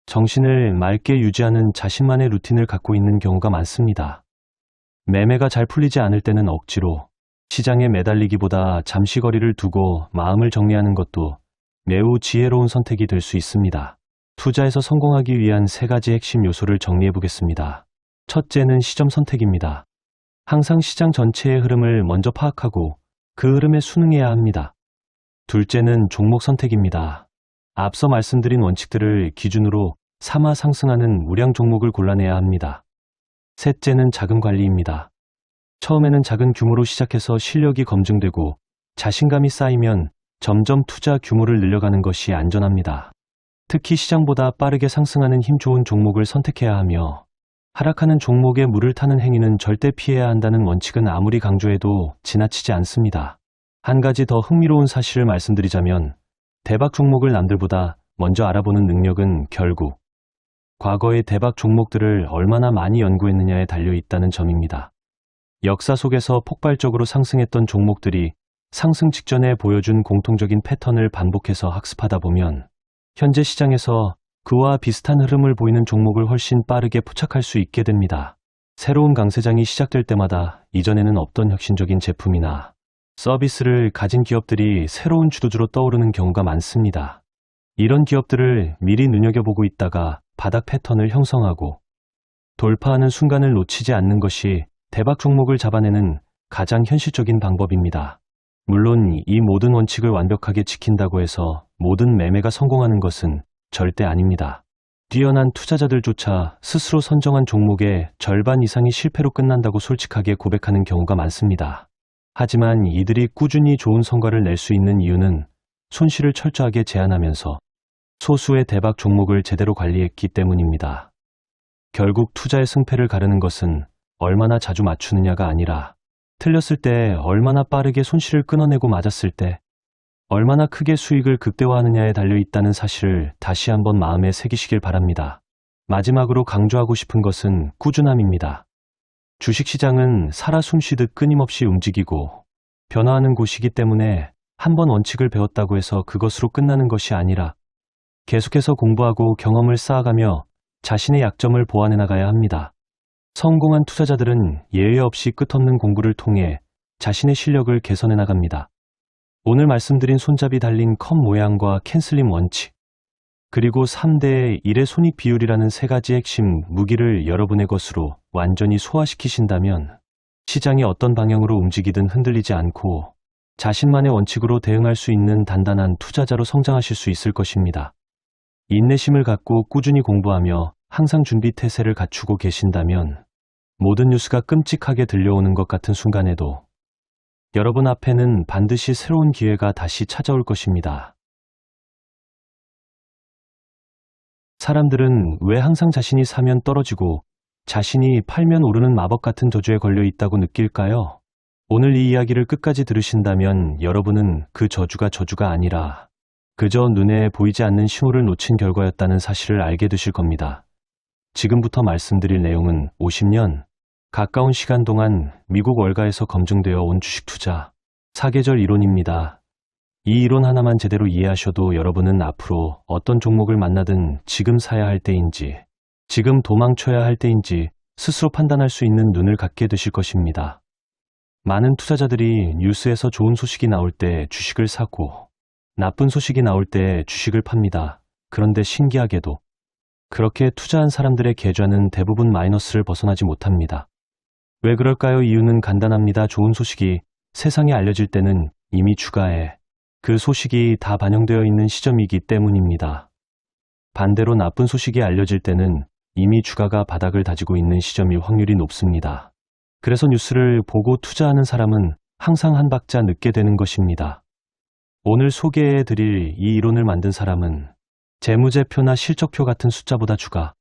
정신을 맑게 유지하는 자신만의 루틴을 갖고 있는 경우가 많습니다. 매매가 잘 풀리지 않을 때는 억지로, 시장에 매달리기보다 잠시 거리를 두고 마음을 정리하는 것도 매우 지혜로운 선택이 될 수 있습니다. 투자에서 성공하기 위한 3가지 핵심 요소를 정리해 보겠습니다. 첫째는 시점 선택입니다. 항상 시장 전체의 흐름을 먼저 파악하고 그 흐름에 순응해야 합니다. 둘째는 종목 선택입니다. 앞서 말씀드린 원칙들을 기준으로 삼아 상승하는 우량 종목을 골라내야 합니다. 셋째는 자금 관리입니다. 처음에는 작은 규모로 시작해서 실력이 검증되고 자신감이 쌓이면 점점 투자 규모를 늘려가는 것이 안전합니다. 특히 시장보다 빠르게 상승하는 힘 좋은 종목을 선택해야 하며 하락하는 종목에 물을 타는 행위는 절대 피해야 한다는 원칙은 아무리 강조해도 지나치지 않습니다. 한 가지 더 흥미로운 사실을 말씀드리자면 대박 종목을 남들보다 먼저 알아보는 능력은 결국 과거의 대박 종목들을 얼마나 많이 연구했느냐에 달려 있다는 점입니다. 역사 속에서 폭발적으로 상승했던 종목들이 상승 직전에 보여준 공통적인 패턴을 반복해서 학습하다 보면 현재 시장에서 그와 비슷한 흐름을 보이는 종목을 훨씬 빠르게 포착할 수 있게 됩니다. 새로운 강세장이 시작될 때마다 이전에는 없던 혁신적인 제품이나 서비스를 가진 기업들이 새로운 주도주로 떠오르는 경우가 많습니다. 이런 기업들을 미리 눈여겨보고 있다가 바닥 패턴을 형성하고 돌파하는 순간을 놓치지 않는 것이 대박 종목을 잡아내는 가장 현실적인 방법입니다. 물론 이 모든 원칙을 완벽하게 지킨다고 해서 모든 매매가 성공하는 것은 절대 아닙니다. 뛰어난 투자자들조차 스스로 선정한 종목의 절반 이상이 실패로 끝난다고 솔직하게 고백하는 경우가 많습니다. 하지만 이들이 꾸준히 좋은 성과를 낼 수 있는 이유는 손실을 철저하게 제한하면서 소수의 대박 종목을 제대로 관리했기 때문입니다. 결국 투자의 승패를 가르는 것은 얼마나 자주 맞추느냐가 아니라 틀렸을 때 얼마나 빠르게 손실을 끊어내고 맞았을 때 얼마나 크게 수익을 극대화하느냐에 달려 있다는 사실을 다시 한번 마음에 새기시길 바랍니다. 마지막으로 강조하고 싶은 것은 꾸준함입니다. 주식시장은 살아 숨쉬듯 끊임없이 움직이고 변화하는 곳이기 때문에 한번 원칙을 배웠다고 해서 그것으로 끝나는 것이 아니라 계속해서 공부하고 경험을 쌓아가며 자신의 약점을 보완해 나가야 합니다. 성공한 투자자들은 예외 없이 끝없는 공부를 통해 자신의 실력을 개선해 나갑니다. 오늘 말씀드린 손잡이 달린 컵 모양과 캔슬림 원칙, 그리고 3대 1의 손익 비율이라는 3가지 핵심 무기를 여러분의 것으로 완전히 소화시키신다면 시장이 어떤 방향으로 움직이든 흔들리지 않고 자신만의 원칙으로 대응할 수 있는 단단한 투자자로 성장하실 수 있을 것입니다. 인내심을 갖고 꾸준히 공부하며 항상 준비 태세를 갖추고 계신다면 모든 뉴스가 끔찍하게 들려오는 것 같은 순간에도 여러분 앞에는 반드시 새로운 기회가 다시 찾아올 것입니다. 사람들은 왜 항상 자신이 사면 떨어지고 자신이 팔면 오르는 마법 같은 저주에 걸려 있다고 느낄까요? 오늘 이 이야기를 끝까지 들으신다면 여러분은 그 저주가 아니라 그저 눈에 보이지 않는 신호를 놓친 결과였다는 사실을 알게 되실 겁니다. 지금부터 말씀드릴 내용은 50년 가까운 시간 동안 미국 월가에서 검증되어 온 주식 투자 사계절 이론입니다. 이 이론 하나만 제대로 이해하셔도 여러분은 앞으로 어떤 종목을 만나든 지금 사야 할 때인지 지금 도망쳐야 할 때인지 스스로 판단할 수 있는 눈을 갖게 되실 것입니다. 많은 투자자들이 뉴스에서 좋은 소식이 나올 때 주식을 사고 나쁜 소식이 나올 때 주식을 팝니다. 그런데 신기하게도 그렇게 투자한 사람들의 계좌는 대부분 마이너스를 벗어나지 못합니다. 왜 그럴까요? 이유는 간단합니다. 좋은 소식이 세상에 알려질 때는 이미 주가에 그 소식이 다 반영되어 있는 시점이기 때문입니다. 반대로 나쁜 소식이 알려질 때는 이미 주가가 바닥을 다지고 있는 시점일 확률이 높습니다. 그래서 뉴스를 보고 투자하는 사람은 항상 한 박자 늦게 되는 것입니다. 오늘 소개해 드릴 이 이론을 만든 사람은 재무제표나 실적표 같은 숫자보다 주가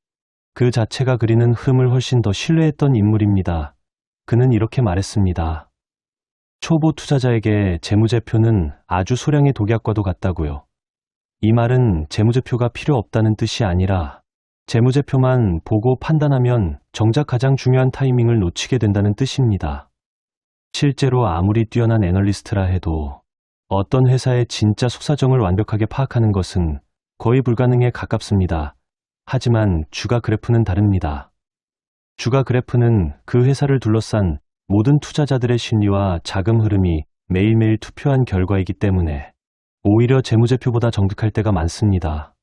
그 자체가 그리는 흐름을 훨씬 더 신뢰했던 인물입니다. 그는 이렇게 말했습니다. 초보 투자자에게 재무제표는 아주 소량의 독약과도 같다고요. 이 말은 재무제표가 필요 없다는 뜻이 아니라 재무제표만 보고 판단하면 정작 가장 중요한 타이밍을 놓치게 된다는 뜻입니다. 실제로 아무리 뛰어난 애널리스트라 해도 어떤 회사의 진짜 속사정을 완벽하게 파악하는 것은 거의 불가능에 가깝습니다. 하지만 주가 그래프는 다릅니다. 주가 그래프는 그 회사를 둘러싼 모든 투자자들의 심리와 자금 흐름이 매일매일 투표한 결과이기 때문에 오히려 재무제표보다 정직할 때가 많습니다.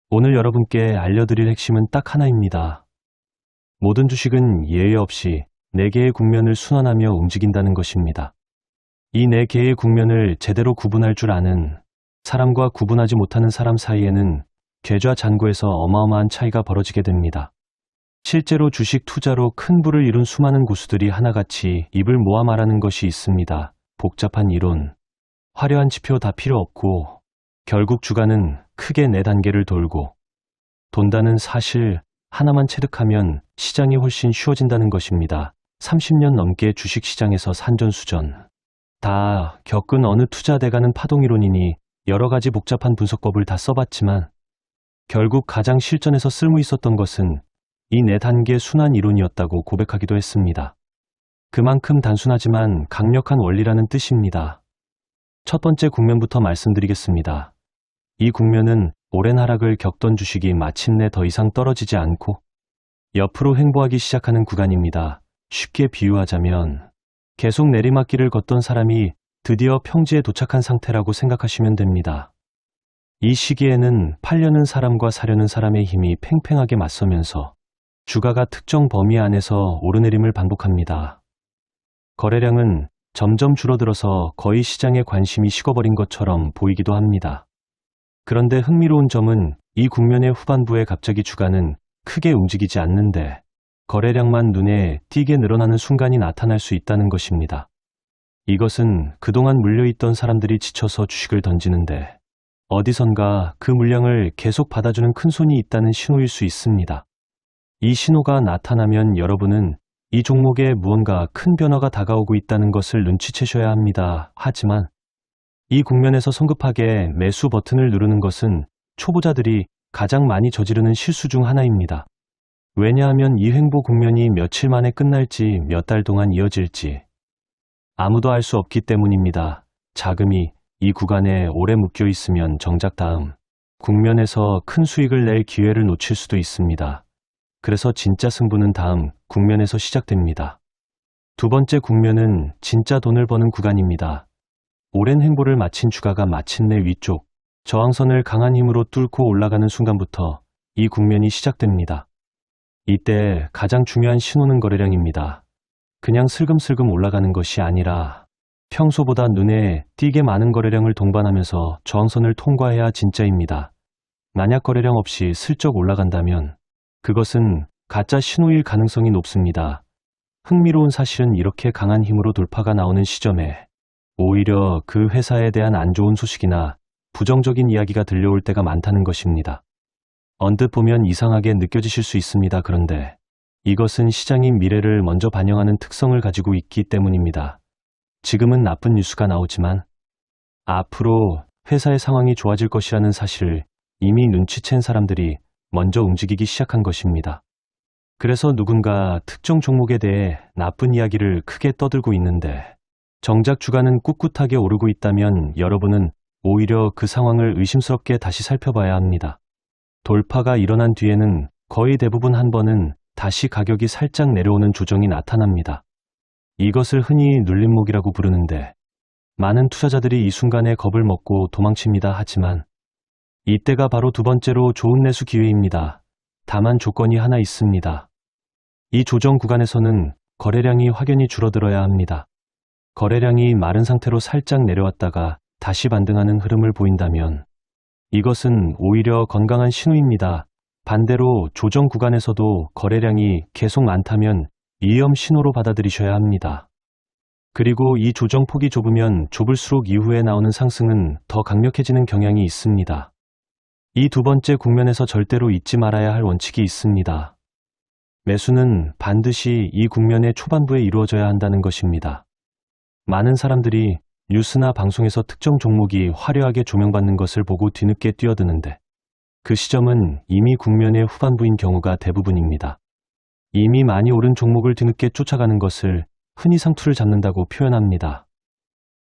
오늘 여러분께 알려드릴 핵심은 딱 하나입니다. 모든 주식은 예외 없이 4개의 국면을 순환하며 움직인다는 것입니다. 이 4개의 국면을 제대로 구분할 줄 아는 사람과 구분하지 못하는 사람 사이에는 계좌잔고에서 어마어마한 차이가 벌어지게 됩니다. 실제로 주식 투자로 큰 부를 이룬 수많은 고수들이 하나같이 입을 모아 말하는 것이 있습니다. 복잡한 이론, 화려한 지표 다 필요 없고 결국 주가는 크게 4단계를 돌고 돈다는 사실 하나만 체득하면 시장이 훨씬 쉬워진다는 것입니다. 30년 넘게 주식시장에서 산전수전 다 겪은 어느 투자돼가는 파동이론이니 여러 가지 복잡한 분석법을 다 써봤지만 결국 가장 실전에서 쓸모 있었던 것은 이 4단계 순환 이론이었다고 고백하기도 했습니다. 그만큼 단순하지만 강력한 원리라는 뜻입니다. 첫 번째 국면부터 말씀드리겠습니다. 이 국면은 오랜 하락을 겪던 주식이 마침내 더 이상 떨어지지 않고 옆으로 횡보하기 시작하는 구간입니다. 쉽게 비유하자면 계속 내리막길을 걷던 사람이 드디어 평지에 도착한 상태라고 생각하시면 됩니다. 이 시기에는 팔려는 사람과 사려는 사람의 힘이 팽팽하게 맞서면서 주가가 특정 범위 안에서 오르내림을 반복합니다. 거래량은 점점 줄어들어서 거의 시장에 관심이 식어버린 것처럼 보이기도 합니다. 그런데 흥미로운 점은 이 국면의 후반부에 갑자기 주가는 크게 움직이지 않는데 거래량만 눈에 띄게 늘어나는 순간이 나타날 수 있다는 것입니다. 이것은 그동안 물려있던 사람들이 지쳐서 주식을 던지는데 어디선가 그 물량을 계속 받아주는 큰 손이 있다는 신호일 수 있습니다. 이 신호가 나타나면 여러분은 이 종목에 무언가 큰 변화가 다가오고 있다는 것을 눈치채셔야 합니다. 하지만 이 국면에서 성급하게 매수 버튼을 누르는 것은 초보자들이 가장 많이 저지르는 실수 중 하나입니다. 왜냐하면 이 횡보 국면이 며칠 만에 끝날지 몇 달 동안 이어질지 아무도 알 수 없기 때문입니다. 자금이 이 구간에 오래 묶여 있으면 정작 다음 국면에서 큰 수익을 낼 기회를 놓칠 수도 있습니다. 그래서 진짜 승부는 다음 국면에서 시작됩니다. 두 번째 국면은 진짜 돈을 버는 구간입니다. 오랜 횡보를 마친 주가가 마침내 위쪽 저항선을 강한 힘으로 뚫고 올라가는 순간부터 이 국면이 시작됩니다. 이때 가장 중요한 신호는 거래량입니다. 그냥 슬금슬금 올라가는 것이 아니라 평소보다 눈에 띄게 많은 거래량을 동반하면서 저항선을 통과해야 진짜입니다. 만약 거래량 없이 슬쩍 올라간다면 그것은 가짜 신호일 가능성이 높습니다. 흥미로운 사실은 이렇게 강한 힘으로 돌파가 나오는 시점에 오히려 그 회사에 대한 안 좋은 소식이나 부정적인 이야기가 들려올 때가 많다는 것입니다. 언뜻 보면 이상하게 느껴지실 수 있습니다. 그런데 이것은 시장이 미래를 먼저 반영하는 특성을 가지고 있기 때문입니다. 지금은 나쁜 뉴스가 나오지만 앞으로 회사의 상황이 좋아질 것이라는 사실을 이미 눈치챈 사람들이 먼저 움직이기 시작한 것입니다. 그래서 누군가 특정 종목에 대해 나쁜 이야기를 크게 떠들고 있는데 정작 주가는 꿋꿋하게 오르고 있다면 여러분은 오히려 그 상황을 의심스럽게 다시 살펴봐야 합니다. 돌파가 일어난 뒤에는 거의 대부분 한 번은 다시 가격이 살짝 내려오는 조정이 나타납니다. 이것을 흔히 눌림목이라고 부르는데 많은 투자자들이 이 순간에 겁을 먹고 도망칩니다. 하지만 이때가 바로 두 번째로 좋은 매수 기회입니다. 다만 조건이 하나 있습니다. 이 조정 구간에서는 거래량이 확연히 줄어들어야 합니다. 거래량이 마른 상태로 살짝 내려왔다가 다시 반등하는 흐름을 보인다면 이것은 오히려 건강한 신호입니다. 반대로 조정 구간에서도 거래량이 계속 많다면 위험 신호로 받아들이셔야 합니다. 그리고 이 조정 폭이 좁으면 좁을수록 이후에 나오는 상승은 더 강력해지는 경향이 있습니다. 이 두 번째 국면에서 절대로 잊지 말아야 할 원칙이 있습니다. 매수는 반드시 이 국면의 초반부에 이루어져야 한다는 것입니다. 많은 사람들이 뉴스나 방송에서 특정 종목이 화려하게 조명받는 것을 보고 뒤늦게 뛰어드는데 그 시점은 이미 국면의 후반부인 경우가 대부분입니다. 이미 많이 오른 종목을 뒤늦게 쫓아가는 것을 흔히 상투를 잡는다고 표현합니다.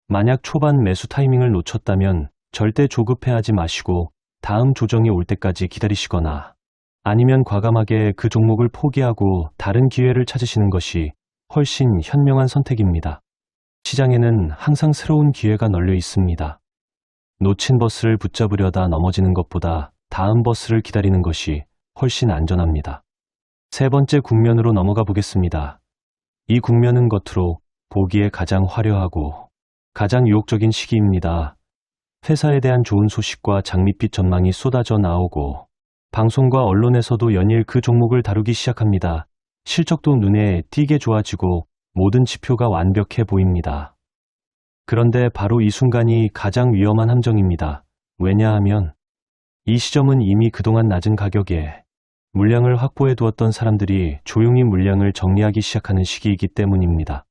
만약 초반 매수 타이밍을 놓쳤다면 절대 조급해하지 마시고 다음 조정이 올 때까지 기다리시거나 아니면 과감하게 그 종목을 포기하고 다른 기회를 찾으시는 것이 훨씬 현명한 선택입니다. 시장에는 항상 새로운 기회가 널려 있습니다. 놓친 버스를 붙잡으려다 넘어지는 것보다 다음 버스를 기다리는 것이 훨씬 안전합니다. 세 번째 국면으로 넘어가 보겠습니다. 이 국면은 겉으로 보기에 가장 화려하고 가장 유혹적인 시기입니다. 회사에 대한 좋은 소식과 장밋빛 전망이 쏟아져 나오고 방송과 언론에서도 연일 그 종목을 다루기 시작합니다. 실적도 눈에 띄게 좋아지고 모든 지표가 완벽해 보입니다. 그런데 바로 이 순간이 가장 위험한 함정입니다. 왜냐하면 이 시점은 이미 그동안 낮은 가격에 물량을 확보해 두었던 사람들이 조용히 물량을 정리하기 시작하는 시기이기 때문입니다.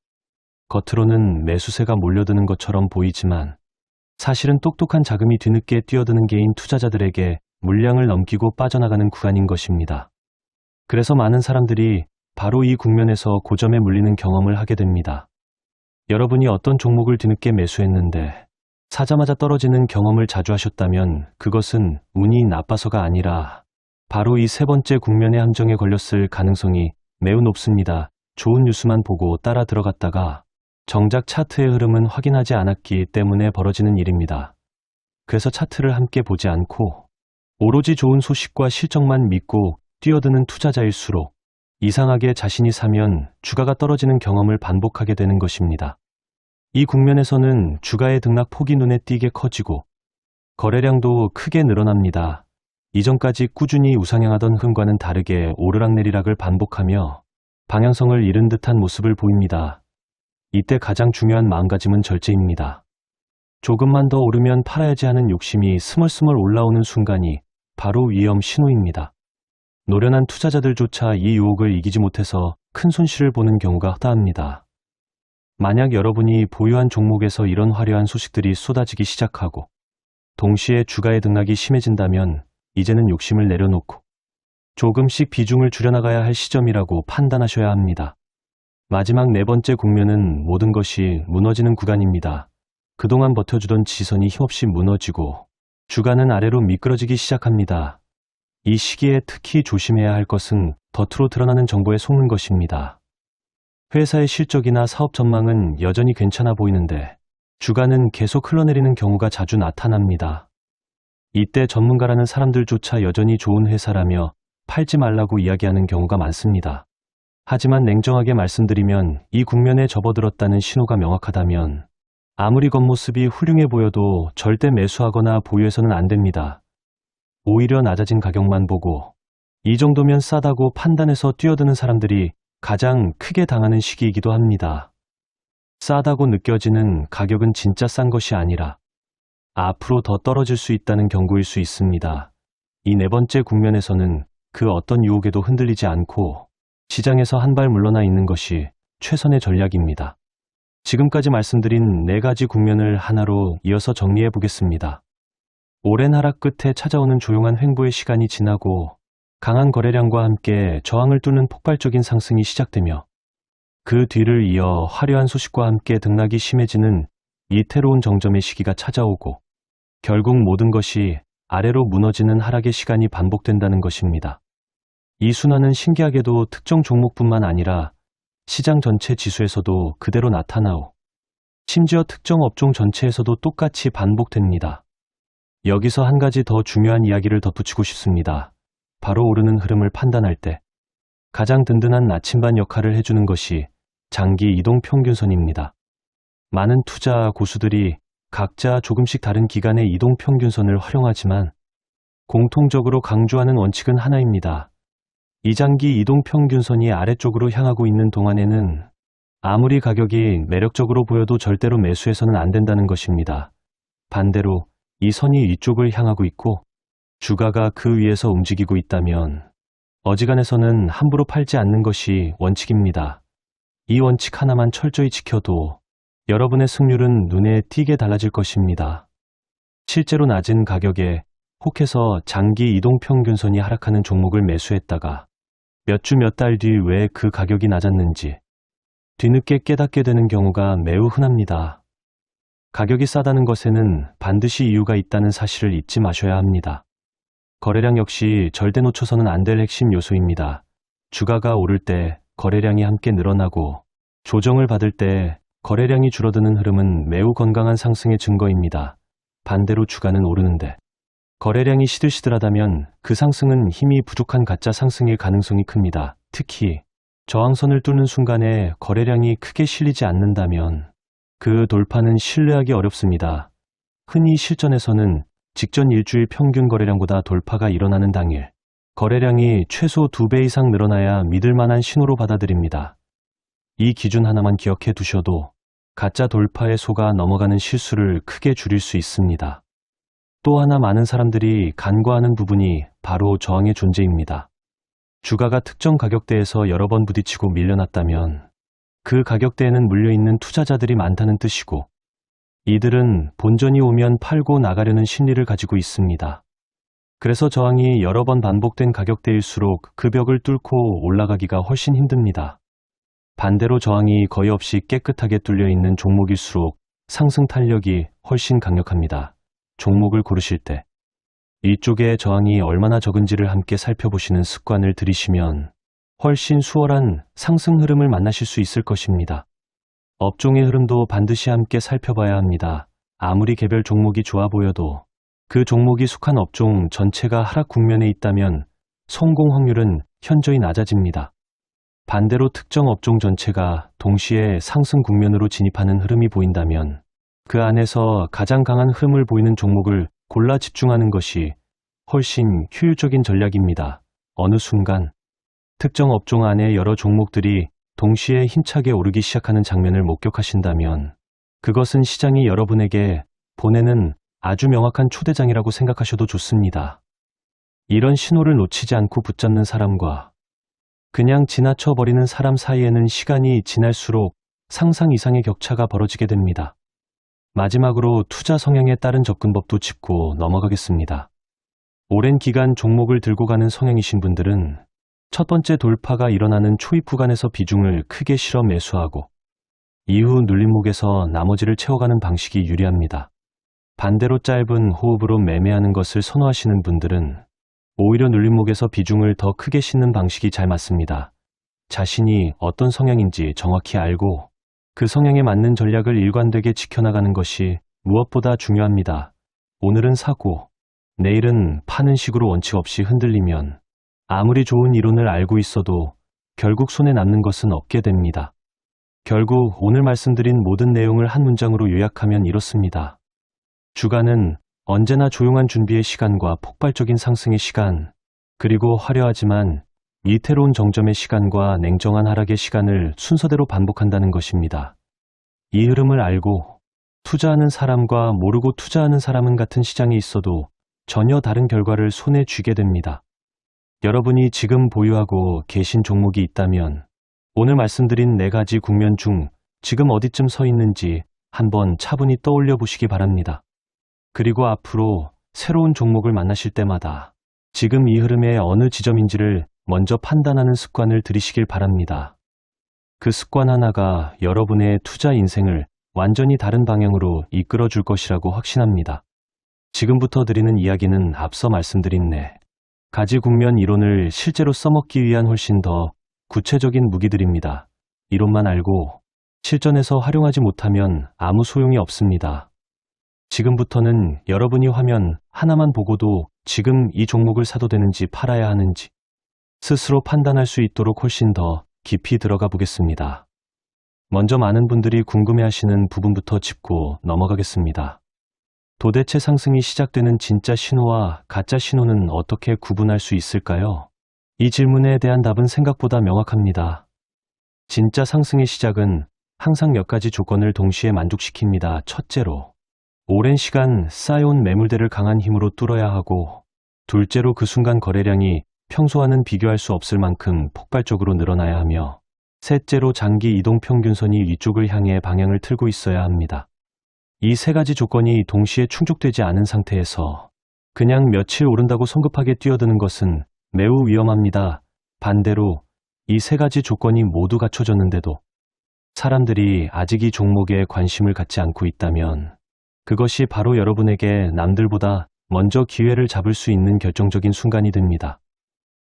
겉으로는 매수세가 몰려드는 것처럼 보이지만 사실은 똑똑한 자금이 뒤늦게 뛰어드는 개인 투자자들에게 물량을 넘기고 빠져나가는 구간인 것입니다. 그래서 많은 사람들이 바로 이 국면에서 고점에 물리는 경험을 하게 됩니다. 여러분이 어떤 종목을 뒤늦게 매수했는데 사자마자 떨어지는 경험을 자주 하셨다면 그것은 운이 나빠서가 아니라 바로 이 세 번째 국면의 함정에 걸렸을 가능성이 매우 높습니다. 좋은 뉴스만 보고 따라 들어갔다가 정작 차트의 흐름은 확인하지 않았기 때문에 벌어지는 일입니다. 그래서 차트를 함께 보지 않고 오로지 좋은 소식과 실적만 믿고 뛰어드는 투자자일수록 이상하게 자신이 사면 주가가 떨어지는 경험을 반복하게 되는 것입니다. 이 국면에서는 주가의 등락 폭이 눈에 띄게 커지고 거래량도 크게 늘어납니다. 이전까지 꾸준히 우상향하던 흐름과는 다르게 오르락내리락을 반복하며 방향성을 잃은 듯한 모습을 보입니다. 이때 가장 중요한 마음가짐은 절제입니다. 조금만 더 오르면 팔아야지 하는 욕심이 스멀스멀 올라오는 순간이 바로 위험 신호입니다. 노련한 투자자들조차 이 유혹을 이기지 못해서 큰 손실을 보는 경우가 허다합니다. 만약 여러분이 보유한 종목에서 이런 화려한 소식들이 쏟아지기 시작하고 동시에 주가의 등락이 심해진다면 이제는 욕심을 내려놓고 조금씩 비중을 줄여나가야 할 시점이라고 판단하셔야 합니다. 마지막 네 번째 국면은 모든 것이 무너지는 구간입니다. 그동안 버텨주던 지선이 힘없이 무너지고 주가는 아래로 미끄러지기 시작합니다. 이 시기에 특히 조심해야 할 것은 겉으로 드러나는 정보에 속는 것입니다. 회사의 실적이나 사업 전망은 여전히 괜찮아 보이는데 주가는 계속 흘러내리는 경우가 자주 나타납니다. 이때 전문가라는 사람들조차 여전히 좋은 회사라며 팔지 말라고 이야기하는 경우가 많습니다. 하지만 냉정하게 말씀드리면 이 국면에 접어들었다는 신호가 명확하다면 아무리 겉모습이 훌륭해 보여도 절대 매수하거나 보유해서는 안 됩니다. 오히려 낮아진 가격만 보고 이 정도면 싸다고 판단해서 뛰어드는 사람들이 가장 크게 당하는 시기이기도 합니다. 싸다고 느껴지는 가격은 진짜 싼 것이 아니라 앞으로 더 떨어질 수 있다는 경고일 수 있습니다. 이 네 번째 국면에서는 그 어떤 유혹에도 흔들리지 않고 시장에서 한 발 물러나 있는 것이 최선의 전략입니다. 지금까지 말씀드린 네 가지 국면을 하나로 이어서 정리해 보겠습니다. 오랜 하락 끝에 찾아오는 조용한 횡보의 시간이 지나고 강한 거래량과 함께 저항을 뚫는 폭발적인 상승이 시작되며 그 뒤를 이어 화려한 소식과 함께 등락이 심해지는 이태로운 정점의 시기가 찾아오고 결국 모든 것이 아래로 무너지는 하락의 시간이 반복된다는 것입니다. 이 순환은 신기하게도 특정 종목뿐만 아니라 시장 전체 지수에서도 그대로 나타나오 심지어 특정 업종 전체에서도 똑같이 반복됩니다. 여기서 한 가지 더 중요한 이야기를 덧붙이고 싶습니다. 바로 오르는 흐름을 판단할 때 가장 든든한 나침반 역할을 해주는 것이 장기 이동 평균선입니다. 많은 투자 고수들이 각자 조금씩 다른 기간의 이동 평균선을 활용하지만 공통적으로 강조하는 원칙은 하나입니다. 이장기 이동 평균선이 아래쪽으로 향하고 있는 동안에는 아무리 가격이 매력적으로 보여도 절대로 매수해서는 안 된다는 것입니다. 반대로 이 선이 위쪽을 향하고 있고 주가가 그 위에서 움직이고 있다면 어지간해서는 함부로 팔지 않는 것이 원칙입니다. 이 원칙 하나만 철저히 지켜도 여러분의 승률은 눈에 띄게 달라질 것입니다. 실제로 낮은 가격에 혹해서 장기 이동평균선이 하락하는 종목을 매수했다가 몇 주 몇 달 뒤 왜 그 가격이 낮았는지 뒤늦게 깨닫게 되는 경우가 매우 흔합니다. 가격이 싸다는 것에는 반드시 이유가 있다는 사실을 잊지 마셔야 합니다. 거래량 역시 절대 놓쳐서는 안 될 핵심 요소입니다. 주가가 오를 때 거래량이 함께 늘어나고 조정을 받을 때 거래량이 줄어드는 흐름은 매우 건강한 상승의 증거입니다. 반대로 주가는 오르는데 거래량이 시들시들하다면 그 상승은 힘이 부족한 가짜 상승일 가능성이 큽니다. 특히 저항선을 뚫는 순간에 거래량이 크게 실리지 않는다면 그 돌파는 신뢰하기 어렵습니다. 흔히 실전에서는 직전 일주일 평균 거래량보다 돌파가 일어나는 당일 거래량이 최소 2배 이상 늘어나야 믿을 만한 신호로 받아들입니다. 이 기준 하나만 기억해 두셔도 가짜 돌파에 속아 넘어가는 실수를 크게 줄일 수 있습니다. 또 하나 많은 사람들이 간과하는 부분이 바로 저항의 존재입니다. 주가가 특정 가격대에서 여러 번 부딪히고 밀려났다면 그 가격대에는 물려있는 투자자들이 많다는 뜻이고 이들은 본전이 오면 팔고 나가려는 심리를 가지고 있습니다. 그래서 저항이 여러 번 반복된 가격대일수록 그 벽을 뚫고 올라가기가 훨씬 힘듭니다. 반대로 저항이 거의 없이 깨끗하게 뚫려 있는 종목일수록 상승 탄력이 훨씬 강력합니다. 종목을 고르실 때 이쪽에 저항이 얼마나 적은지를 함께 살펴보시는 습관을 들이시면 훨씬 수월한 상승 흐름을 만나실 수 있을 것입니다. 업종의 흐름도 반드시 함께 살펴봐야 합니다. 아무리 개별 종목이 좋아 보여도 그 종목이 속한 업종 전체가 하락 국면에 있다면 성공 확률은 현저히 낮아집니다. 반대로 특정 업종 전체가 동시에 상승 국면으로 진입하는 흐름이 보인다면 그 안에서 가장 강한 흐름을 보이는 종목을 골라 집중하는 것이 훨씬 효율적인 전략입니다. 어느 순간 특정 업종 안에 여러 종목들이 동시에 힘차게 오르기 시작하는 장면을 목격하신다면 그것은 시장이 여러분에게 보내는 아주 명확한 초대장이라고 생각하셔도 좋습니다. 이런 신호를 놓치지 않고 붙잡는 사람과 그냥 지나쳐버리는 사람 사이에는 시간이 지날수록 상상 이상의 격차가 벌어지게 됩니다. 마지막으로 투자 성향에 따른 접근법도 짚고 넘어가겠습니다. 오랜 기간 종목을 들고 가는 성향이신 분들은 첫 번째 돌파가 일어나는 초입 구간에서 비중을 크게 실어 매수하고 이후 눌림목에서 나머지를 채워가는 방식이 유리합니다. 반대로 짧은 호흡으로 매매하는 것을 선호하시는 분들은 오히려 눌림목에서 비중을 더 크게 싣는 방식이 잘 맞습니다. 자신이 어떤 성향인지 정확히 알고 그 성향에 맞는 전략을 일관되게 지켜나가는 것이 무엇보다 중요합니다. 오늘은 사고, 내일은 파는 식으로 원칙 없이 흔들리면 아무리 좋은 이론을 알고 있어도 결국 손에 남는 것은 없게 됩니다. 결국 오늘 말씀드린 모든 내용을 한 문장으로 요약하면 이렇습니다. 주가는 언제나 조용한 준비의 시간과 폭발적인 상승의 시간, 그리고 화려하지만 이태로운 정점의 시간과 냉정한 하락의 시간을 순서대로 반복한다는 것입니다. 이 흐름을 알고 투자하는 사람과 모르고 투자하는 사람은 같은 시장에 있어도 전혀 다른 결과를 손에 쥐게 됩니다. 여러분이 지금 보유하고 계신 종목이 있다면 오늘 말씀드린 4가지 국면 중 지금 어디쯤 서 있는지 한번 차분히 떠올려 보시기 바랍니다. 그리고 앞으로 새로운 종목을 만나실 때마다 지금 이 흐름의 어느 지점인지를 먼저 판단하는 습관을 들이시길 바랍니다. 그 습관 하나가 여러분의 투자 인생을 완전히 다른 방향으로 이끌어 줄 것이라고 확신합니다. 지금부터 드리는 이야기는 앞서 말씀드린 4가지 국면 이론을 실제로 써먹기 위한 훨씬 더 구체적인 무기들입니다. 이론만 알고 실전에서 활용하지 못하면 아무 소용이 없습니다. 지금부터는 여러분이 화면 하나만 보고도 지금 이 종목을 사도 되는지 팔아야 하는지 스스로 판단할 수 있도록 훨씬 더 깊이 들어가 보겠습니다. 먼저 많은 분들이 궁금해하시는 부분부터 짚고 넘어가겠습니다. 도대체 상승이 시작되는 진짜 신호와 가짜 신호는 어떻게 구분할 수 있을까요? 이 질문에 대한 답은 생각보다 명확합니다. 진짜 상승의 시작은 항상 몇 가지 조건을 동시에 만족시킵니다. 첫째로, 오랜 시간 쌓여온 매물대를 강한 힘으로 뚫어야 하고, 둘째로 그 순간 거래량이 평소와는 비교할 수 없을 만큼 폭발적으로 늘어나야 하며, 셋째로 장기 이동 평균선이 위쪽을 향해 방향을 틀고 있어야 합니다. 이 3가지 조건이 동시에 충족되지 않은 상태에서 그냥 며칠 오른다고 성급하게 뛰어드는 것은 매우 위험합니다. 반대로 이 3가지 조건이 모두 갖춰졌는데도 사람들이 아직 이 종목에 관심을 갖지 않고 있다면 그것이 바로 여러분에게 남들보다 먼저 기회를 잡을 수 있는 결정적인 순간이 됩니다.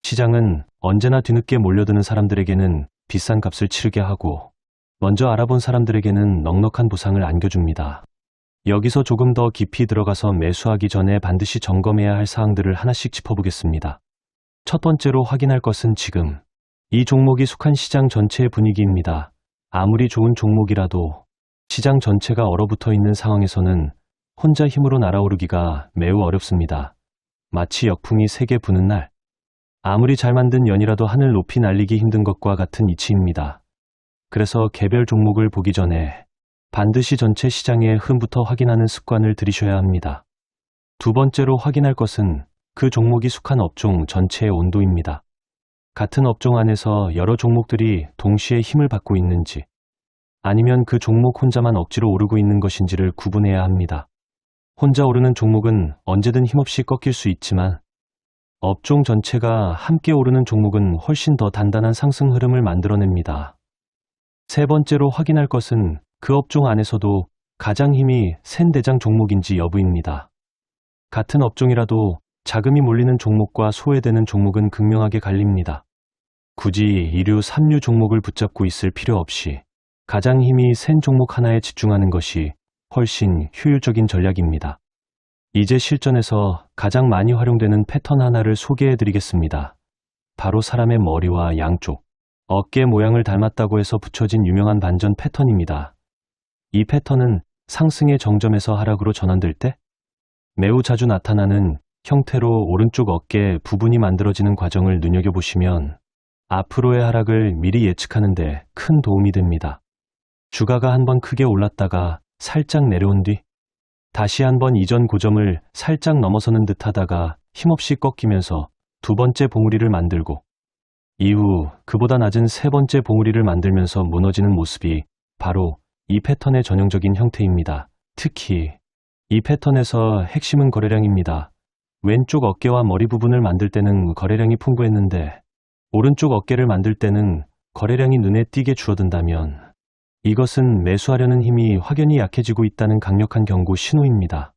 시장은 언제나 뒤늦게 몰려드는 사람들에게는 비싼 값을 치르게 하고 먼저 알아본 사람들에게는 넉넉한 보상을 안겨줍니다. 여기서 조금 더 깊이 들어가서 매수하기 전에 반드시 점검해야 할 사항들을 하나씩 짚어보겠습니다. 첫 번째로 확인할 것은 지금 이 종목이 속한 시장 전체의 분위기입니다. 아무리 좋은 종목이라도 시장 전체가 얼어붙어 있는 상황에서는 혼자 힘으로 날아오르기가 매우 어렵습니다. 마치 역풍이 세게 부는 날, 아무리 잘 만든 연이라도 하늘 높이 날리기 힘든 것과 같은 이치입니다. 그래서 개별 종목을 보기 전에 반드시 전체 시장의 흐름부터 확인하는 습관을 들이셔야 합니다. 두 번째로 확인할 것은 그 종목이 속한 업종 전체의 온도입니다. 같은 업종 안에서 여러 종목들이 동시에 힘을 받고 있는지, 아니면 그 종목 혼자만 억지로 오르고 있는 것인지를 구분해야 합니다. 혼자 오르는 종목은 언제든 힘없이 꺾일 수 있지만 업종 전체가 함께 오르는 종목은 훨씬 더 단단한 상승 흐름을 만들어냅니다. 세 번째로 확인할 것은 그 업종 안에서도 가장 힘이 센 대장 종목인지 여부입니다. 같은 업종이라도 자금이 몰리는 종목과 소외되는 종목은 극명하게 갈립니다. 굳이 2류, 3류 종목을 붙잡고 있을 필요 없이 가장 힘이 센 종목 하나에 집중하는 것이 훨씬 효율적인 전략입니다. 이제 실전에서 가장 많이 활용되는 패턴 하나를 소개해 드리겠습니다. 바로 사람의 머리와 양쪽, 어깨 모양을 닮았다고 해서 붙여진 유명한 반전 패턴입니다. 이 패턴은 상승의 정점에서 하락으로 전환될 때 매우 자주 나타나는 형태로 오른쪽 어깨 부분이 만들어지는 과정을 눈여겨보시면 앞으로의 하락을 미리 예측하는 데 큰 도움이 됩니다. 주가가 한번 크게 올랐다가 살짝 내려온 뒤 다시 한번 이전 고점을 살짝 넘어서는 듯 하다가 힘없이 꺾이면서 두 번째 봉우리를 만들고 이후 그보다 낮은 세 번째 봉우리를 만들면서 무너지는 모습이 바로 이 패턴의 전형적인 형태입니다. 특히 이 패턴에서 핵심은 거래량입니다. 왼쪽 어깨와 머리 부분을 만들 때는 거래량이 풍부했는데 오른쪽 어깨를 만들 때는 거래량이 눈에 띄게 줄어든다면 이것은 매수하려는 힘이 확연히 약해지고 있다는 강력한 경고 신호입니다.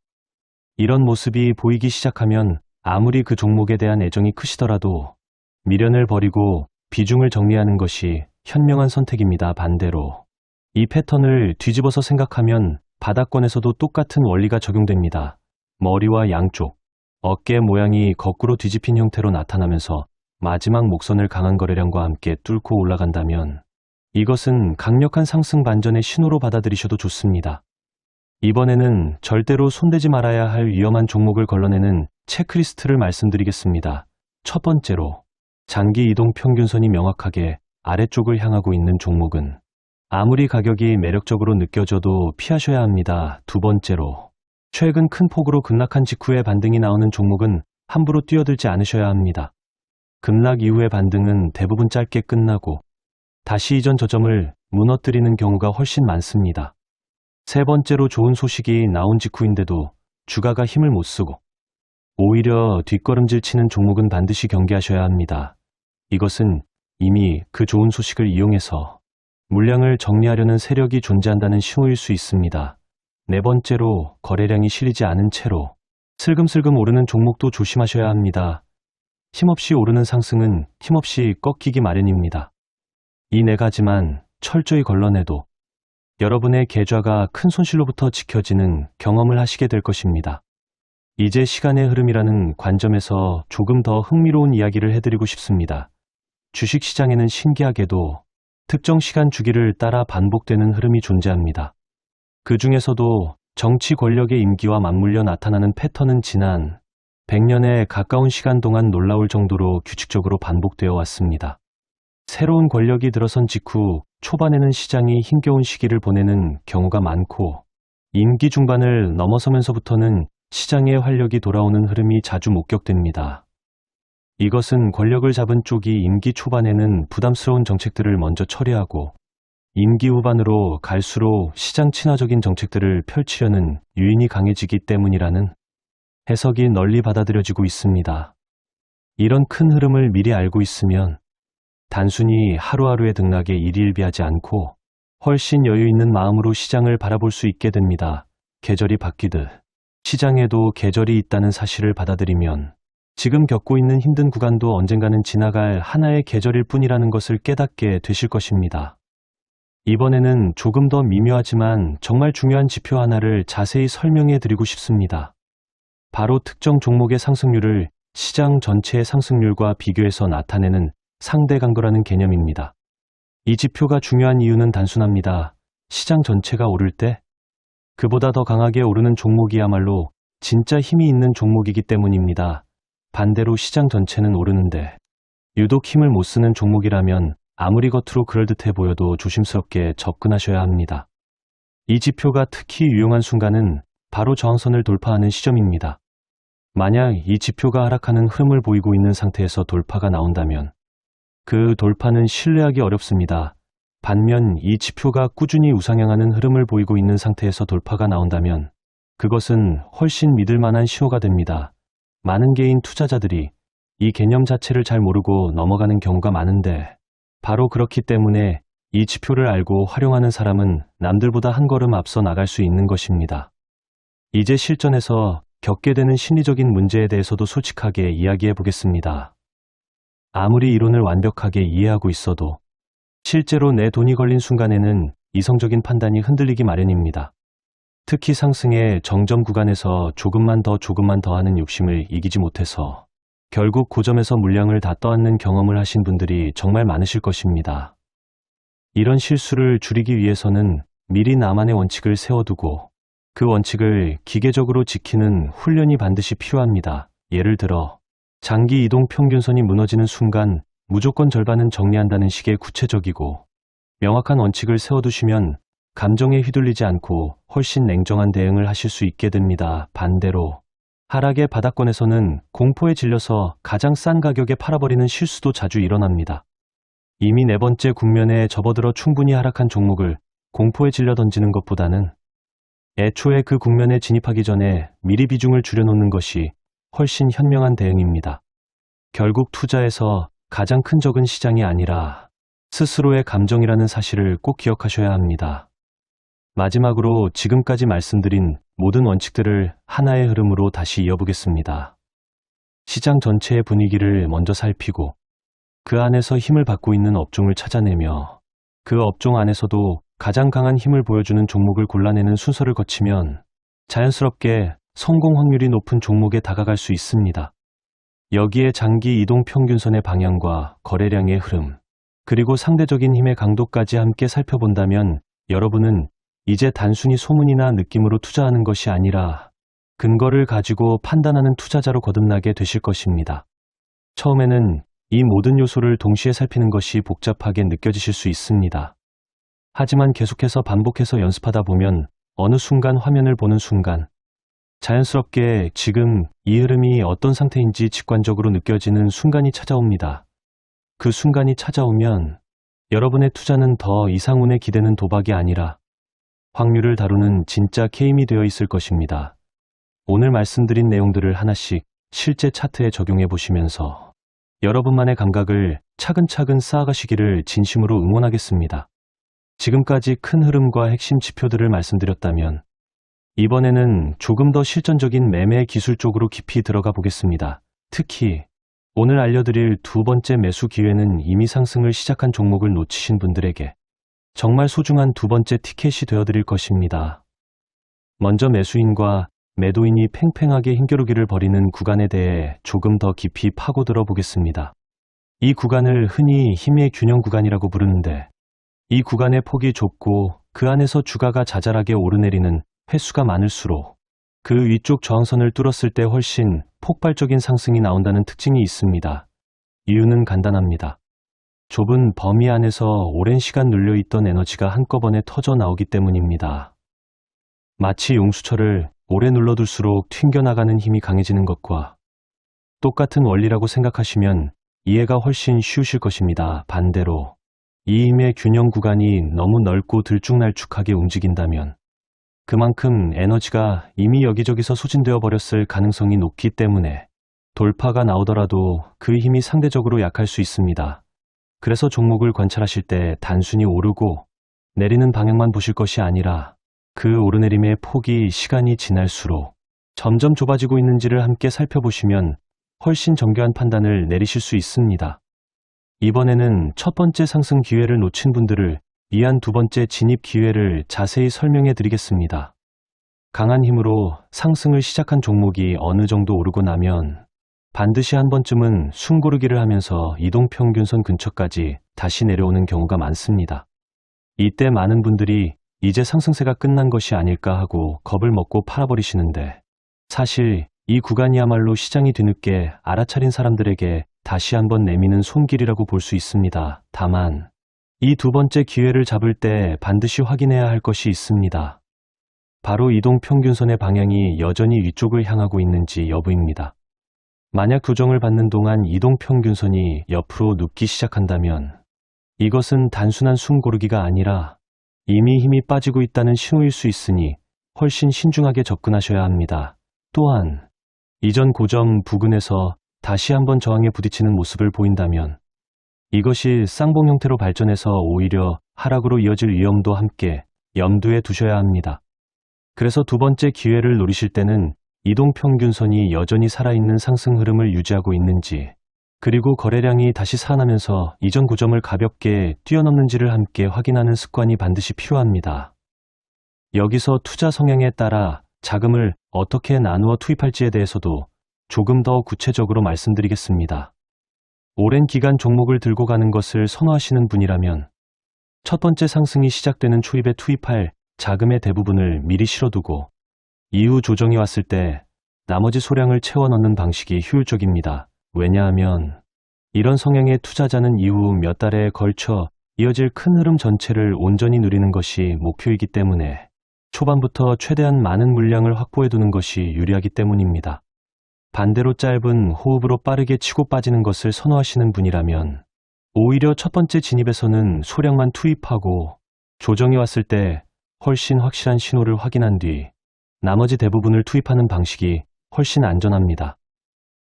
이런 모습이 보이기 시작하면 아무리 그 종목에 대한 애정이 크시더라도 미련을 버리고 비중을 정리하는 것이 현명한 선택입니다. 반대로 이 패턴을 뒤집어서 생각하면 바닥권에서도 똑같은 원리가 적용됩니다. 머리와 양쪽, 어깨 모양이 거꾸로 뒤집힌 형태로 나타나면서 마지막 목선을 강한 거래량과 함께 뚫고 올라간다면 이것은 강력한 상승 반전의 신호로 받아들이셔도 좋습니다. 이번에는 절대로 손대지 말아야 할 위험한 종목을 걸러내는 체크리스트를 말씀드리겠습니다. 첫 번째로, 장기 이동 평균선이 명확하게 아래쪽을 향하고 있는 종목은 아무리 가격이 매력적으로 느껴져도 피하셔야 합니다. 두 번째로, 최근 큰 폭으로 급락한 직후에 반등이 나오는 종목은 함부로 뛰어들지 않으셔야 합니다. 급락 이후의 반등은 대부분 짧게 끝나고 다시 이전 저점을 무너뜨리는 경우가 훨씬 많습니다. 세 번째로, 좋은 소식이 나온 직후인데도 주가가 힘을 못 쓰고 오히려 뒷걸음질 치는 종목은 반드시 경계하셔야 합니다. 이것은 이미 그 좋은 소식을 이용해서 물량을 정리하려는 세력이 존재한다는 신호일 수 있습니다. 네 번째로, 거래량이 실리지 않은 채로 슬금슬금 오르는 종목도 조심하셔야 합니다. 힘없이 오르는 상승은 힘없이 꺾이기 마련입니다. 이 네 가지만 철저히 걸러내도 여러분의 계좌가 큰 손실로부터 지켜지는 경험을 하시게 될 것입니다. 이제 시간의 흐름이라는 관점에서 조금 더 흥미로운 이야기를 해드리고 싶습니다. 주식시장에는 신기하게도 특정 시간 주기를 따라 반복되는 흐름이 존재합니다. 그 중에서도 정치 권력의 임기와 맞물려 나타나는 패턴은 지난 100년에 가까운 시간 동안 놀라울 정도로 규칙적으로 반복되어 왔습니다. 새로운 권력이 들어선 직후 초반에는 시장이 힘겨운 시기를 보내는 경우가 많고 임기 중반을 넘어서면서부터는 시장의 활력이 돌아오는 흐름이 자주 목격됩니다. 이것은 권력을 잡은 쪽이 임기 초반에는 부담스러운 정책들을 먼저 처리하고 임기 후반으로 갈수록 시장 친화적인 정책들을 펼치려는 유인이 강해지기 때문이라는 해석이 널리 받아들여지고 있습니다. 이런 큰 흐름을 미리 알고 있으면 단순히 하루하루의 등락에 일희일비하지 않고 훨씬 여유 있는 마음으로 시장을 바라볼 수 있게 됩니다. 계절이 바뀌듯 시장에도 계절이 있다는 사실을 받아들이면 지금 겪고 있는 힘든 구간도 언젠가는 지나갈 하나의 계절일 뿐이라는 것을 깨닫게 되실 것입니다. 이번에는 조금 더 미묘하지만 정말 중요한 지표 하나를 자세히 설명해 드리고 싶습니다. 바로 특정 종목의 상승률을 시장 전체의 상승률과 비교해서 나타내는 상대 강도라는 개념입니다. 이 지표가 중요한 이유는 단순합니다. 시장 전체가 오를 때 그보다 더 강하게 오르는 종목이야말로 진짜 힘이 있는 종목이기 때문입니다. 반대로 시장 전체는 오르는데 유독 힘을 못 쓰는 종목이라면 아무리 겉으로 그럴듯해 보여도 조심스럽게 접근하셔야 합니다. 이 지표가 특히 유용한 순간은 바로 저항선을 돌파하는 시점입니다. 만약 이 지표가 하락하는 흐름을 보이고 있는 상태에서 돌파가 나온다면 그 돌파는 신뢰하기 어렵습니다. 반면 이 지표가 꾸준히 우상향하는 흐름을 보이고 있는 상태에서 돌파가 나온다면 그것은 훨씬 믿을 만한 신호가 됩니다. 많은 개인 투자자들이 이 개념 자체를 잘 모르고 넘어가는 경우가 많은데 바로 그렇기 때문에 이 지표를 알고 활용하는 사람은 남들보다 한 걸음 앞서 나갈 수 있는 것입니다. 이제 실전에서 겪게 되는 심리적인 문제에 대해서도 솔직하게 이야기해 보겠습니다. 아무리 이론을 완벽하게 이해하고 있어도 실제로 내 돈이 걸린 순간에는 이성적인 판단이 흔들리기 마련입니다. 특히 상승의 정점 구간에서 조금만 더 하는 욕심을 이기지 못해서 결국 고점에서 물량을 다 떠안는 경험을 하신 분들이 정말 많으실 것입니다. 이런 실수를 줄이기 위해서는 미리 나만의 원칙을 세워두고 그 원칙을 기계적으로 지키는 훈련이 반드시 필요합니다. 예를 들어 장기 이동 평균선이 무너지는 순간 무조건 절반은 정리한다는 식의 구체적이고 명확한 원칙을 세워두시면 감정에 휘둘리지 않고 훨씬 냉정한 대응을 하실 수 있게 됩니다. 반대로 하락의 바닥권에서는 공포에 질려서 가장 싼 가격에 팔아버리는 실수도 자주 일어납니다. 이미 네 번째 국면에 접어들어 충분히 하락한 종목을 공포에 질려 던지는 것보다는 애초에 그 국면에 진입하기 전에 미리 비중을 줄여놓는 것이 훨씬 현명한 대응입니다. 결국 투자에서 가장 큰 적은 시장이 아니라 스스로의 감정이라는 사실을 꼭 기억하셔야 합니다. 마지막으로 지금까지 말씀드린 모든 원칙들을 하나의 흐름으로 다시 이어보겠습니다. 시장 전체의 분위기를 먼저 살피고 그 안에서 힘을 받고 있는 업종을 찾아내며 그 업종 안에서도 가장 강한 힘을 보여주는 종목을 골라내는 순서를 거치면 자연스럽게 성공 확률이 높은 종목에 다가갈 수 있습니다. 여기에 장기 이동 평균선의 방향과 거래량의 흐름, 그리고 상대적인 힘의 강도까지 함께 살펴본다면 여러분은 이제 단순히 소문이나 느낌으로 투자하는 것이 아니라 근거를 가지고 판단하는 투자자로 거듭나게 되실 것입니다. 처음에는 이 모든 요소를 동시에 살피는 것이 복잡하게 느껴지실 수 있습니다. 하지만 계속해서 반복해서 연습하다 보면 어느 순간 화면을 보는 순간 자연스럽게 지금 이 흐름이 어떤 상태인지 직관적으로 느껴지는 순간이 찾아옵니다. 그 순간이 찾아오면 여러분의 투자는 더 이상 운에 기대는 도박이 아니라 확률을 다루는 진짜 게임이 되어 있을 것입니다. 오늘 말씀드린 내용들을 하나씩 실제 차트에 적용해 보시면서 여러분만의 감각을 차근차근 쌓아가시기를 진심으로 응원하겠습니다. 지금까지 큰 흐름과 핵심 지표들을 말씀드렸다면 이번에는 조금 더 실전적인 매매 기술 쪽으로 깊이 들어가 보겠습니다. 특히 오늘 알려드릴 두 번째 매수 기회는 이미 상승을 시작한 종목을 놓치신 분들에게 정말 소중한 두 번째 티켓이 되어드릴 것입니다. 먼저 매수인과 매도인이 팽팽하게 힘겨루기를 벌이는 구간에 대해 조금 더 깊이 파고들어 보겠습니다. 이 구간을 흔히 힘의 균형 구간이라고 부르는데 이 구간의 폭이 좁고 그 안에서 주가가 자잘하게 오르내리는 횟수가 많을수록 그 위쪽 저항선을 뚫었을 때 훨씬 폭발적인 상승이 나온다는 특징이 있습니다. 이유는 간단합니다. 좁은 범위 안에서 오랜 시간 눌려있던 에너지가 한꺼번에 터져 나오기 때문입니다. 마치 용수철을 오래 눌러둘수록 튕겨나가는 힘이 강해지는 것과 똑같은 원리라고 생각하시면 이해가 훨씬 쉬우실 것입니다. 반대로 이 힘의 균형 구간이 너무 넓고 들쭉날쭉하게 움직인다면 그만큼 에너지가 이미 여기저기서 소진되어 버렸을 가능성이 높기 때문에 돌파가 나오더라도 그 힘이 상대적으로 약할 수 있습니다. 그래서 종목을 관찰하실 때 단순히 오르고 내리는 방향만 보실 것이 아니라 그 오르내림의 폭이 시간이 지날수록 점점 좁아지고 있는지를 함께 살펴보시면 훨씬 정교한 판단을 내리실 수 있습니다. 이번에는 첫 번째 상승 기회를 놓친 분들을 위한 두 번째 진입 기회를 자세히 설명해 드리겠습니다. 강한 힘으로 상승을 시작한 종목이 어느 정도 오르고 나면 반드시 한 번쯤은 숨고르기를 하면서 이동평균선 근처까지 다시 내려오는 경우가 많습니다. 이때 많은 분들이 이제 상승세가 끝난 것이 아닐까 하고 겁을 먹고 팔아버리시는데, 사실 이 구간이야말로 시장이 뒤늦게 알아차린 사람들에게 다시 한번 내미는 손길이라고 볼 수 있습니다. 다만 이 두 번째 기회를 잡을 때 반드시 확인해야 할 것이 있습니다. 바로 이동평균선의 방향이 여전히 위쪽을 향하고 있는지 여부입니다. 만약 교정을 받는 동안 이동평균선이 옆으로 눕기 시작한다면 이것은 단순한 숨고르기가 아니라 이미 힘이 빠지고 있다는 신호일 수 있으니 훨씬 신중하게 접근하셔야 합니다. 또한 이전 고점 부근에서 다시 한번 저항에 부딪히는 모습을 보인다면 이것이 쌍봉 형태로 발전해서 오히려 하락으로 이어질 위험도 함께 염두에 두셔야 합니다. 그래서 두 번째 기회를 노리실 때는 이동평균선이 여전히 살아있는 상승 흐름을 유지하고 있는지, 그리고 거래량이 다시 살아나면서 이전 고점을 가볍게 뛰어넘는지를 함께 확인하는 습관이 반드시 필요합니다. 여기서 투자 성향에 따라 자금을 어떻게 나누어 투입할지에 대해서도 조금 더 구체적으로 말씀드리겠습니다. 오랜 기간 종목을 들고 가는 것을 선호하시는 분이라면 첫 번째 상승이 시작되는 초입에 투입할 자금의 대부분을 미리 실어두고 이후 조정이 왔을 때 나머지 소량을 채워 넣는 방식이 효율적입니다. 왜냐하면 이런 성향의 투자자는 이후 몇 달에 걸쳐 이어질 큰 흐름 전체를 온전히 누리는 것이 목표이기 때문에 초반부터 최대한 많은 물량을 확보해 두는 것이 유리하기 때문입니다. 반대로 짧은 호흡으로 빠르게 치고 빠지는 것을 선호하시는 분이라면 오히려 첫 번째 진입에서는 소량만 투입하고 조정이 왔을 때 훨씬 확실한 신호를 확인한 뒤 나머지 대부분을 투입하는 방식이 훨씬 안전합니다.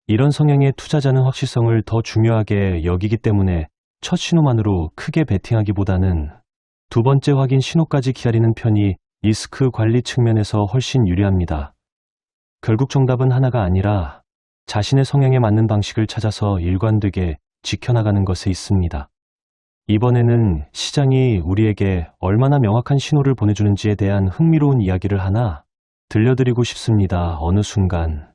이런 성향의 투자자는 확실성을 더 중요하게 여기기 때문에 첫 신호만으로 크게 베팅하기보다는 두 번째 확인 신호까지 기다리는 편이 리스크 관리 측면에서 훨씬 유리합니다. 결국 정답은 하나가 아니라 자신의 성향에 맞는 방식을 찾아서 일관되게 지켜나가는 것에 있습니다. 이번에는 시장이 우리에게 얼마나 명확한 신호를 보내주는지에 대한 흥미로운 이야기를 하나 들려드리고 싶습니다. 어느 순간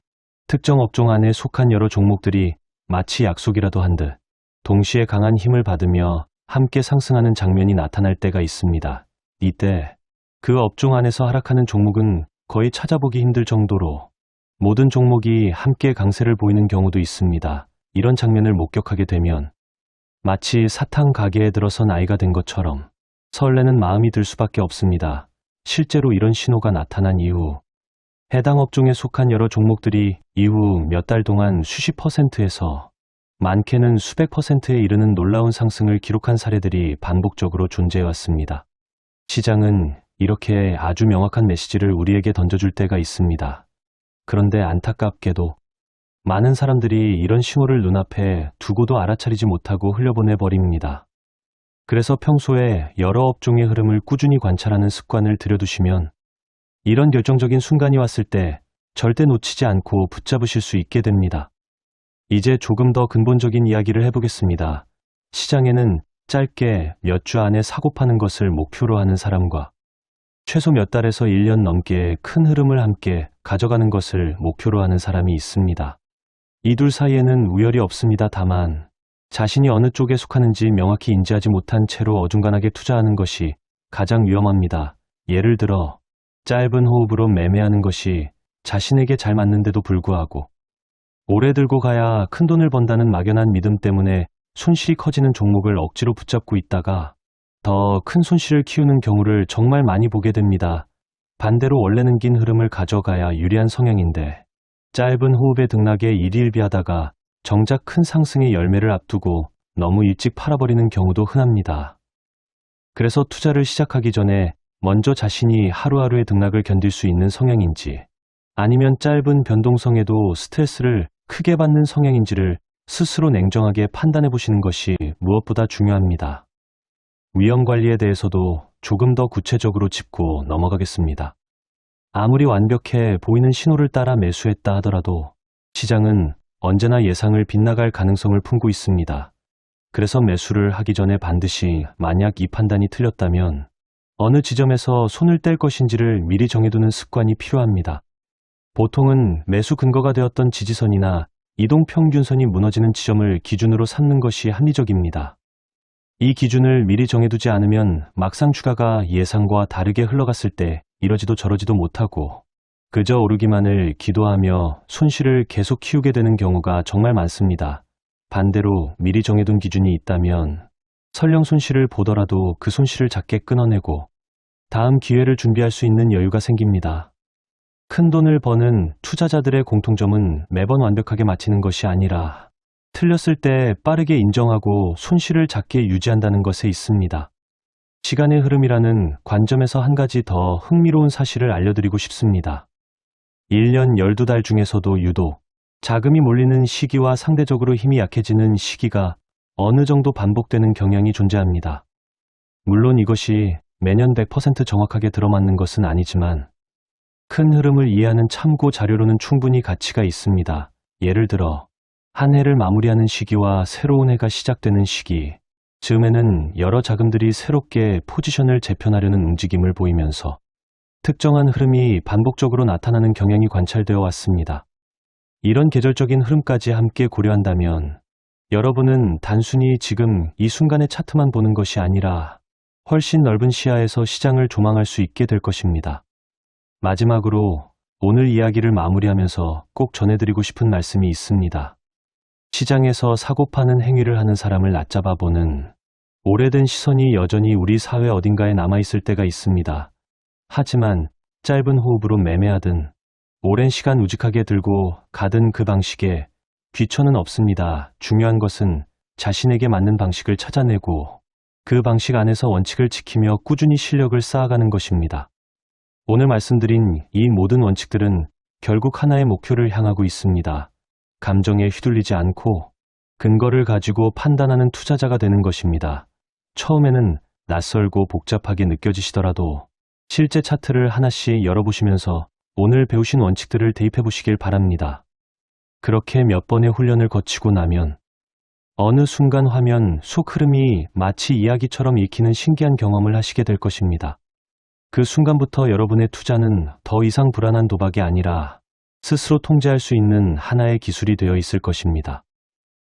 특정 업종 안에 속한 여러 종목들이 마치 약속이라도 한 듯 동시에 강한 힘을 받으며 함께 상승하는 장면이 나타날 때가 있습니다. 이때 그 업종 안에서 하락하는 종목은 거의 찾아보기 힘들 정도로 모든 종목이 함께 강세를 보이는 경우도 있습니다. 이런 장면을 목격하게 되면 마치 사탕 가게에 들어선 아이가 된 것처럼 설레는 마음이 들 수밖에 없습니다. 실제로 이런 신호가 나타난 이후 해당 업종에 속한 여러 종목들이 이후 몇 달 동안 수십 %에서 많게는 수백 %에 이르는 놀라운 상승을 기록한 사례들이 반복적으로 존재해왔습니다. 시장은 이렇게 아주 명확한 메시지를 우리에게 던져줄 때가 있습니다. 그런데 안타깝게도 많은 사람들이 이런 신호를 눈앞에 두고도 알아차리지 못하고 흘려보내 버립니다. 그래서 평소에 여러 업종의 흐름을 꾸준히 관찰하는 습관을 들여두시면 이런 결정적인 순간이 왔을 때 절대 놓치지 않고 붙잡으실 수 있게 됩니다. 이제 조금 더 근본적인 이야기를 해보겠습니다. 시장에는 짧게 몇 주 안에 사고 파는 것을 목표로 하는 사람과 최소 몇 달에서 1년 넘게 큰 흐름을 함께 가져가는 것을 목표로 하는 사람이 있습니다. 이 둘 사이에는 우열이 없습니다. 다만 자신이 어느 쪽에 속하는지 명확히 인지하지 못한 채로 어중간하게 투자하는 것이 가장 위험합니다. 예를 들어 짧은 호흡으로 매매하는 것이 자신에게 잘 맞는데도 불구하고 오래 들고 가야 큰 돈을 번다는 막연한 믿음 때문에 손실이 커지는 종목을 억지로 붙잡고 있다가 더 큰 손실을 키우는 경우를 정말 많이 보게 됩니다. 반대로 원래는 긴 흐름을 가져가야 유리한 성향인데 짧은 호흡의 등락에 일희일비하다가 정작 큰 상승의 열매를 앞두고 너무 일찍 팔아버리는 경우도 흔합니다. 그래서 투자를 시작하기 전에 먼저 자신이 하루하루의 등락을 견딜 수 있는 성향인지 아니면 짧은 변동성에도 스트레스를 크게 받는 성향인지를 스스로 냉정하게 판단해 보시는 것이 무엇보다 중요합니다. 위험 관리에 대해서도 조금 더 구체적으로 짚고 넘어가겠습니다. 아무리 완벽해 보이는 신호를 따라 매수했다 하더라도 시장은 언제나 예상을 빗나갈 가능성을 품고 있습니다. 그래서 매수를 하기 전에 반드시 만약 이 판단이 틀렸다면 어느 지점에서 손을 뗄 것인지를 미리 정해두는 습관이 필요합니다. 보통은 매수 근거가 되었던 지지선이나 이동평균선이 무너지는 지점을 기준으로 삼는 것이 합리적입니다. 이 기준을 미리 정해두지 않으면 막상 주가가 예상과 다르게 흘러갔을 때 이러지도 저러지도 못하고 그저 오르기만을 기도하며 손실을 계속 키우게 되는 경우가 정말 많습니다. 반대로 미리 정해둔 기준이 있다면 설령 손실을 보더라도 그 손실을 작게 끊어내고 다음 기회를 준비할 수 있는 여유가 생깁니다. 큰 돈을 버는 투자자들의 공통점은 매번 완벽하게 맞히는 것이 아니라 틀렸을 때 빠르게 인정하고 손실을 작게 유지한다는 것에 있습니다. 시간의 흐름이라는 관점에서 한 가지 더 흥미로운 사실을 알려드리고 싶습니다. 1년 12달 중에서도 유독 자금이 몰리는 시기와 상대적으로 힘이 약해지는 시기가 어느 정도 반복되는 경향이 존재합니다. 물론 이것이 매년 100% 정확하게 들어맞는 것은 아니지만 큰 흐름을 이해하는 참고 자료로는 충분히 가치가 있습니다. 예를 들어 한 해를 마무리하는 시기와 새로운 해가 시작되는 시기, 즈음에는 여러 자금들이 새롭게 포지션을 재편하려는 움직임을 보이면서 특정한 흐름이 반복적으로 나타나는 경향이 관찰되어 왔습니다. 이런 계절적인 흐름까지 함께 고려한다면 여러분은 단순히 지금 이 순간의 차트만 보는 것이 아니라 훨씬 넓은 시야에서 시장을 조망할 수 있게 될 것입니다. 마지막으로 오늘 이야기를 마무리하면서 꼭 전해드리고 싶은 말씀이 있습니다. 시장에서 사고 파는 행위를 하는 사람을 낮잡아 보는 오래된 시선이 여전히 우리 사회 어딘가에 남아있을 때가 있습니다. 하지만 짧은 호흡으로 매매하든 오랜 시간 우직하게 들고 가든 그 방식에 귀천은 없습니다. 중요한 것은 자신에게 맞는 방식을 찾아내고 그 방식 안에서 원칙을 지키며 꾸준히 실력을 쌓아가는 것입니다. 오늘 말씀드린 이 모든 원칙들은 결국 하나의 목표를 향하고 있습니다. 감정에 휘둘리지 않고 근거를 가지고 판단하는 투자자가 되는 것입니다. 처음에는 낯설고 복잡하게 느껴지시더라도 실제 차트를 하나씩 열어보시면서 오늘 배우신 원칙들을 대입해 보시길 바랍니다. 그렇게 몇 번의 훈련을 거치고 나면 어느 순간 화면 속 흐름이 마치 이야기처럼 읽히는 신기한 경험을 하시게 될 것입니다. 그 순간부터 여러분의 투자는 더 이상 불안한 도박이 아니라 스스로 통제할 수 있는 하나의 기술이 되어 있을 것입니다.